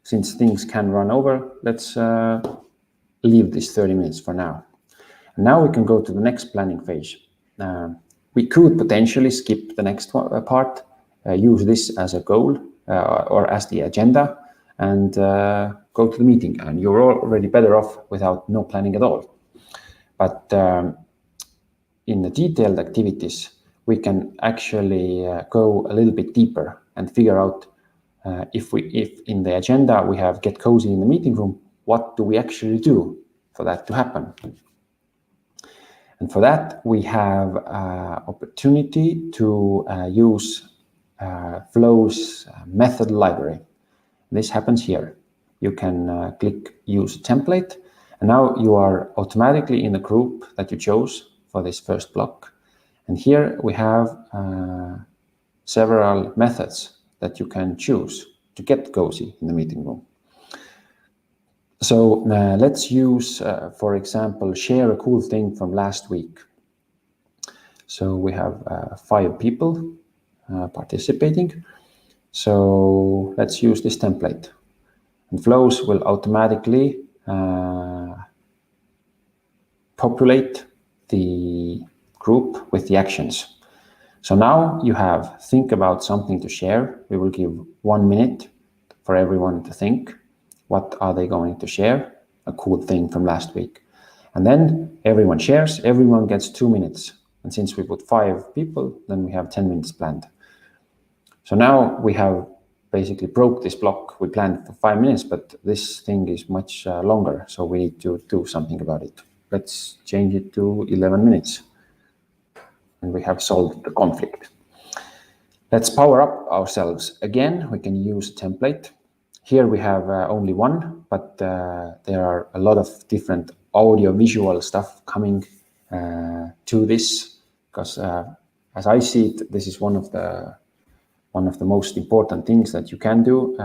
Speaker 2: since things can run over, let's leave this 30 minutes for now. And now we can go to the next planning phase. We could potentially skip the next part, use this as a goal or as the agenda, and go to the meeting. And you're already better off without no planning at all. But in the detailed activities, we can actually go a little bit deeper and figure out if in the agenda we have get cozy in the meeting room, what do we actually do for that to happen? And for that, we have opportunity to use Flow's method library. This happens here. You can click use template, and now you are automatically in the group that you chose for this first block. And here we have several methods that you can choose to get cozy in the meeting room. So let's use, for example, share a cool thing from last week. So we have 5 people participating. So let's use this template. And Flows will automatically populate the group with the actions. So now you have think about something to share. We will give 1 minute for everyone to think. What are they going to share? A cool thing from last week. And then everyone shares, everyone gets 2 minutes. And since we put 5 people, then we have 10 minutes planned. So now we have basically broke this block. We planned for 5 minutes, but this thing is much longer. So we need to do something about it. Let's change it to 11 minutes. And we have solved the conflict. Let's power up ourselves. Again, we can use a template. Here we have only one, but there are a lot of different audio-visual stuff coming to this, because as I see it, this is one of the most important things that you can do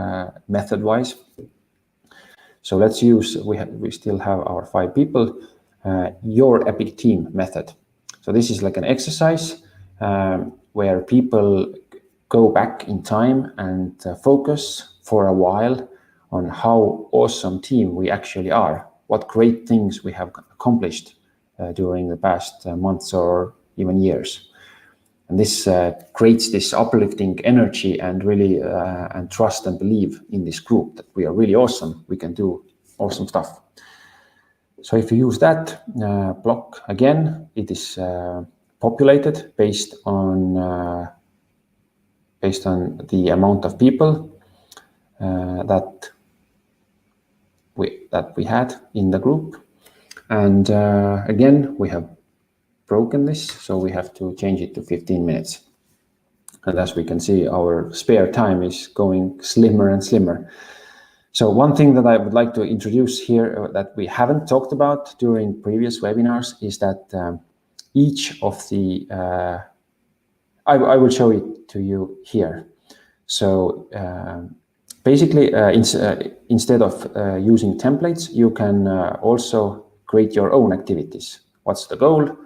Speaker 2: method-wise. So let's use, we still have our 5 people, your epic team method. So this is like an exercise where people go back in time and focus for a while on how awesome team we actually are, what great things we have accomplished during the past months or even years. And this creates this uplifting energy and really and trust and believe in this group that we are really awesome. We can do awesome stuff. So if you use that block again, it is populated based on the amount of people that we had in the group. And again, we have broken this, so we have to change it to 15 minutes. And as we can see, our spare time is going slimmer and slimmer. So one thing that I would like to introduce here that we haven't talked about during previous webinars is that each of the, I will show it to you here. So basically, instead of using templates, you can also create your own activities. What's the goal?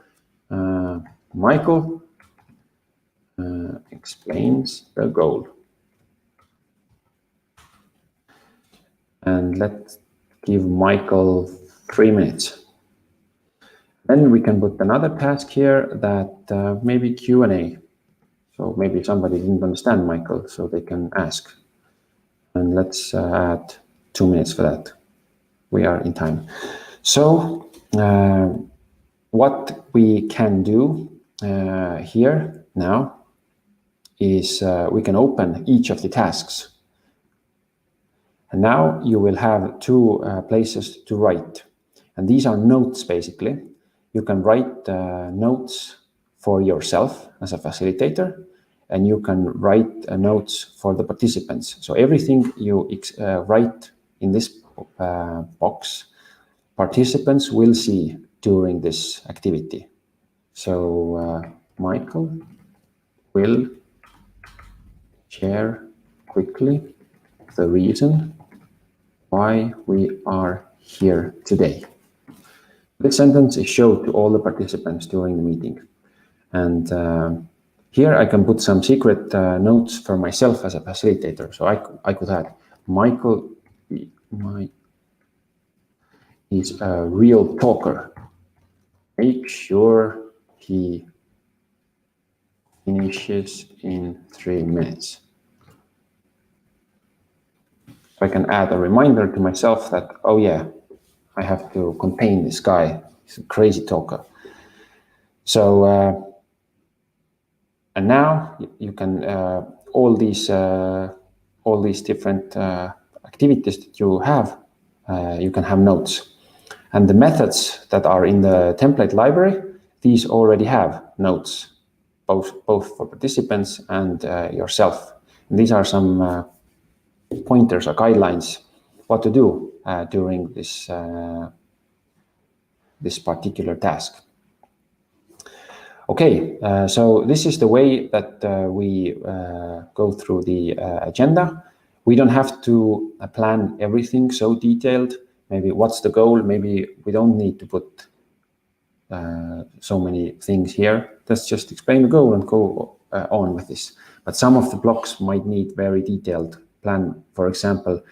Speaker 2: Michael explains the goal. And let's give Michael 3 minutes. Then we can put another task here that maybe Q&A. So maybe somebody didn't understand Michael, so they can ask. And let's add 2 minutes for that. We are in time. So what we can do here now is we can open each of the tasks. And now you will have two places to write. And these are notes, basically. You can write notes for yourself as a facilitator, and you can write notes for the participants. So everything you write in this box, participants will see during this activity. So Michael will share quickly the reason why we are here today. This sentence is shown to all the participants during the meeting. And here I can put some secret notes for myself as a facilitator. So I could add, Michael is a real talker. Make sure he finishes in 3 minutes. So I can add a reminder to myself that, oh yeah, I have to contain this guy. He's a crazy talker. So, and now you can, all these different activities that you can have notes. And the methods that are in the template library, these already have notes, both for participants and yourself. And these are some pointers or guidelines what to do during this particular task. Okay, so this is the way that we go through the agenda. We don't have to plan everything so detailed. Maybe what's the goal? Maybe we don't need to put so many things here. Let's just explain the goal and go on with this. But some of the blocks might need very detailed plan. For example,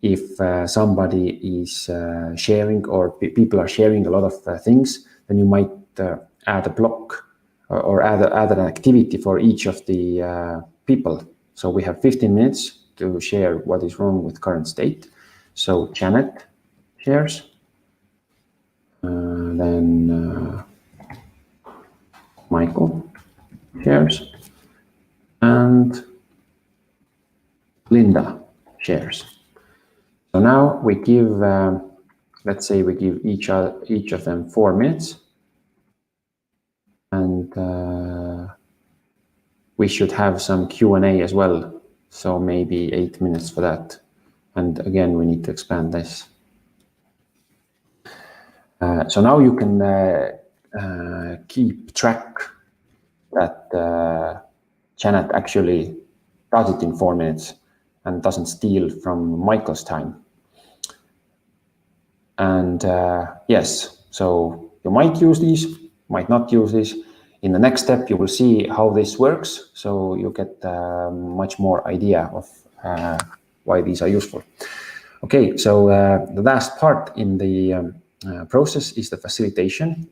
Speaker 2: if somebody is sharing or people are sharing a lot of things, then you might add a block or add an activity for each of the people. So we have 15 minutes to share what is wrong with current state. So Janet shares, then Michael shares, and Linda shares. So now we give, let's say we give each of them 4 minutes, and we should have some Q&A as well. So maybe 8 minutes for that. And again, we need to expand this. So now you can keep track that Janet actually does it in 4 minutes and doesn't steal from Michael's time. And yes, so you might use these, might not use these. In the next step, you will see how this works. So you get much more idea of why these are useful. Okay, so the last part in the process is the facilitation.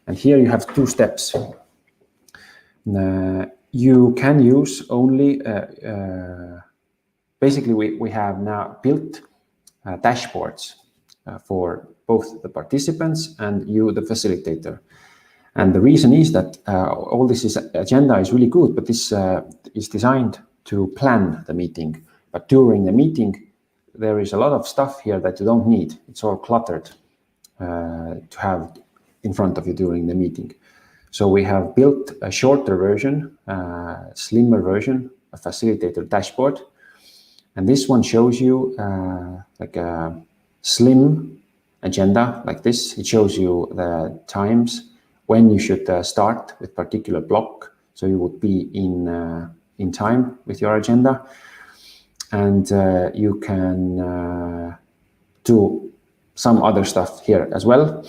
Speaker 2: And here you have 2 steps. You can use only, basically we have now built dashboards for both the participants and you, the facilitator. And the reason is that all this agenda is really good, but this is designed to plan the meeting. But during the meeting, there is a lot of stuff here that you don't need. It's all cluttered to have in front of you during the meeting. So we have built a shorter version, slimmer version, a facilitator dashboard. And this one shows you like a slim agenda like this. It shows you the times when you should start with particular block. So you would be in time with your agenda. And you can do some other stuff here as well.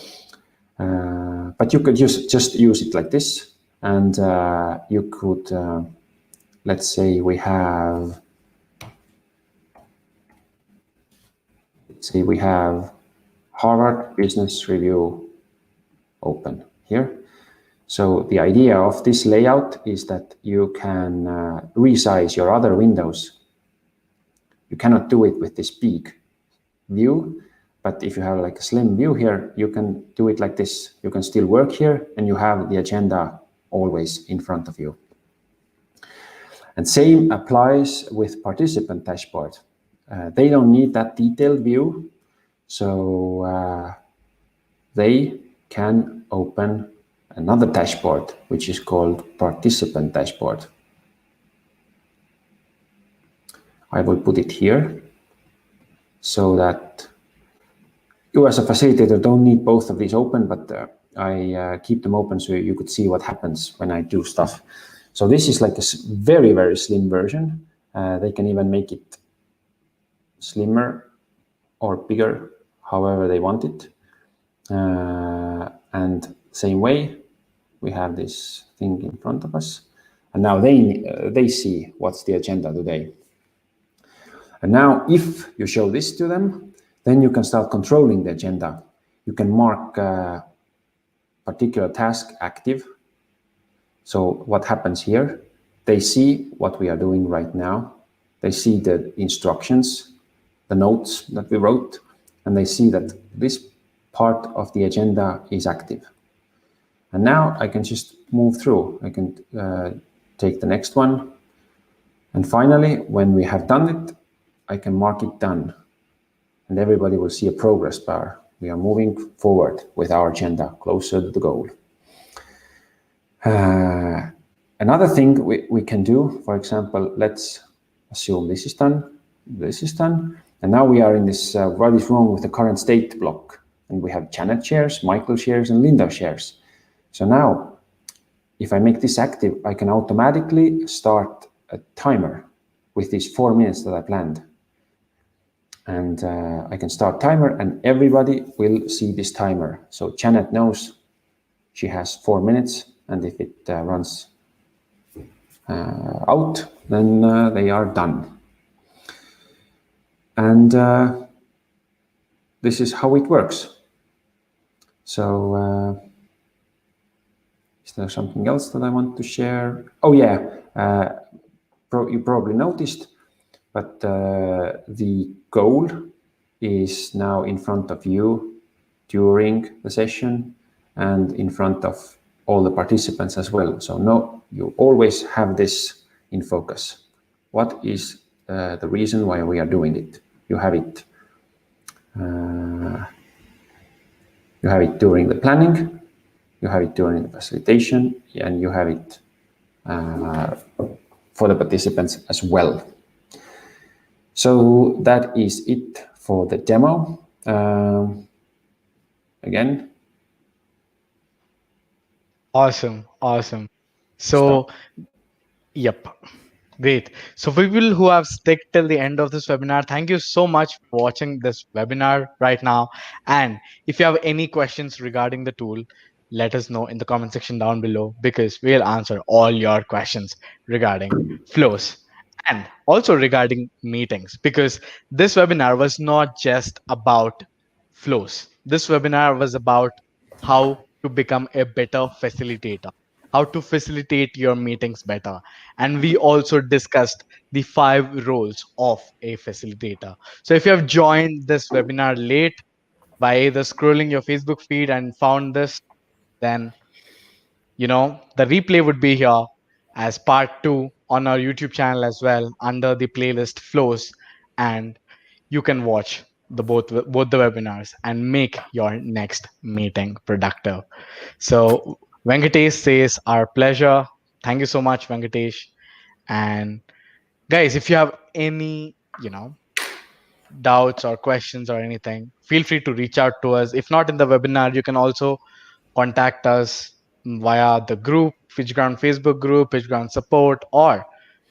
Speaker 2: But you could just use it like this. And you could, let's say we have, Harvard Business Review open here. So the idea of this layout is that you can resize your other windows. You cannot do it with this big view, but if you have like a slim view here, you can do it like this. You can still work here and you have the agenda always in front of you. And same applies with participant dashboard. they don't need that detailed view, so they can open another dashboard, which is called participant dashboard. I will put it here so that you as a facilitator don't need both of these open, but I keep them open so you could see what happens when I do stuff. So this is like a very, very slim version. They can even make it slimmer or bigger, however they want it. And same way, we have this thing in front of us. And now they see what's the agenda today. And now if you show this to them, then you can start controlling the agenda. You can mark a particular task active. So what happens here? They see what we are doing right now. They see the instructions, the notes that we wrote, and they see that this part of the agenda is active. And now I can just move through. I can take the next one. And finally, when we have done it, I can mark it done. And everybody will see a progress bar. We are moving forward with our agenda closer to the goal. Another thing we can do, for example, let's assume this is done, and now we are in this what is wrong with the current state block. And we have Janet shares, Michael shares, and Linda shares. So now, if I make this active, I can automatically start a timer with these 4 minutes that I planned. And I can start timer and everybody will see this timer. So Janet knows she has 4 minutes, and if it runs out, then they are done. And this is how it works. So is there something else that I want to share? Oh yeah, you probably noticed, but the goal is now in front of you during the session and in front of all the participants as well. So no, you always have this in focus. What is the reason why we are doing it? You have it. You have it during the planning, you have it during the facilitation, and you have it for the participants as well. So that is it for the demo. Again.
Speaker 1: Awesome. So, yep. Great. So for people who have stuck till the end of this webinar, thank you so much for watching this webinar right now. And if you have any questions regarding the tool, let us know in the comment section down below, because we'll answer all your questions regarding flows and also regarding meetings, because this webinar was not just about flows. This webinar was about how to become a better facilitator, how to facilitate your meetings better. And we also discussed the 5 roles of a facilitator. So if you have joined this webinar late by either scrolling your Facebook feed and found this, then the replay would be here as part 2 on our YouTube channel as well under the playlist flows, and you can watch both the webinars and make your next meeting productive. So Venkatesh says, our pleasure. Thank you so much, Venkatesh. And guys, if you have any doubts or questions or anything, feel free to reach out to us. If not in the webinar, you can also contact us via the group, PitchGround Facebook group, PitchGround support, or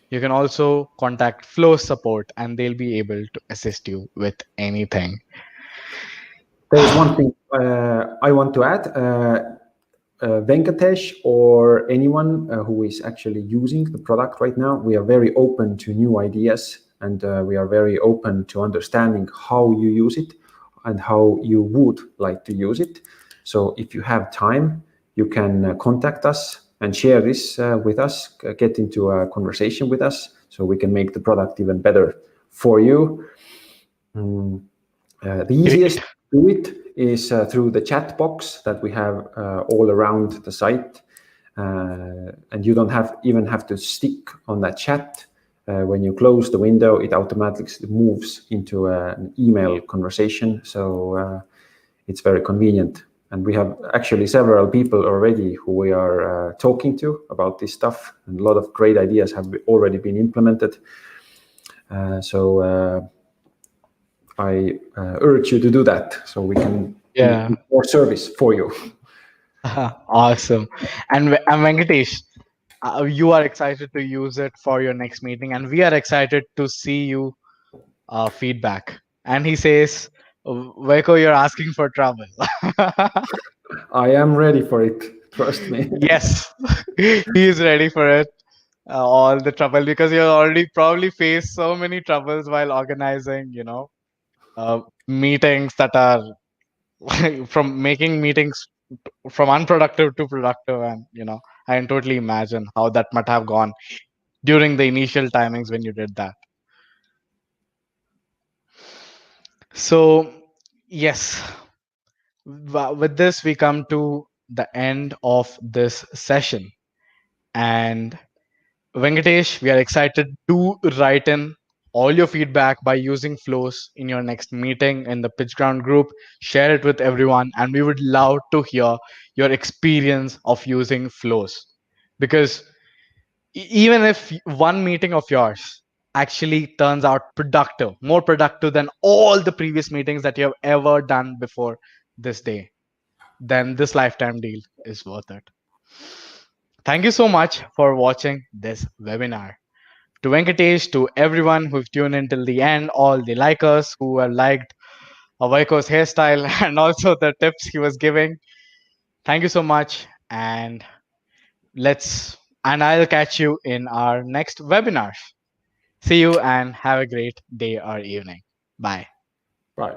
Speaker 1: you can also contact Flow support and they'll be able to assist you with anything.
Speaker 2: There's one thing I want to add. Venkatesh or anyone who is actually using the product right now, we are very open to new ideas, and we are very open to understanding how you use it and how you would like to use it. So if you have time, you can contact us and share this with us, get into a conversation with us so we can make the product even better for you. The easiest to do it is through the chat box that we have all around the site. And you don't even have to stick on that chat. when you close the window, it automatically moves into an email conversation. So it's very convenient. And we have actually several people already who we are talking to about this stuff. And a lot of great ideas have already been implemented. So I urge you to do that so we can
Speaker 1: Yeah.
Speaker 2: be more service for you.
Speaker 1: Awesome. And Venkatesh, you are excited to use it for your next meeting, and we are excited to see you feedback. And he says, Veko, you're asking for trouble.
Speaker 2: I am ready for it. Trust me.
Speaker 1: Yes, he is ready for it. All the trouble, because you already probably faced so many troubles while organizing, meetings that are from making meetings from unproductive to productive. And, I can totally imagine how that might have gone during the initial timings when you did that. So, yes, with this, we come to the end of this session. And Venkatesh, we are excited to write in all your feedback by using flows in your next meeting in the PitchGround group. Share it with everyone, and we would love to hear your experience of using flows. Because even if one meeting of yours actually turns out productive, more productive than all the previous meetings that you have ever done before this day, then this lifetime deal is worth it. Thank you so much for watching this webinar. To Venkatesh, to everyone who've tuned in till the end, all the likers who have liked Avaiko's hairstyle and also the tips he was giving. Thank you so much. And I'll catch you in our next webinars. See you and have a great day or evening. Bye.
Speaker 2: Bye.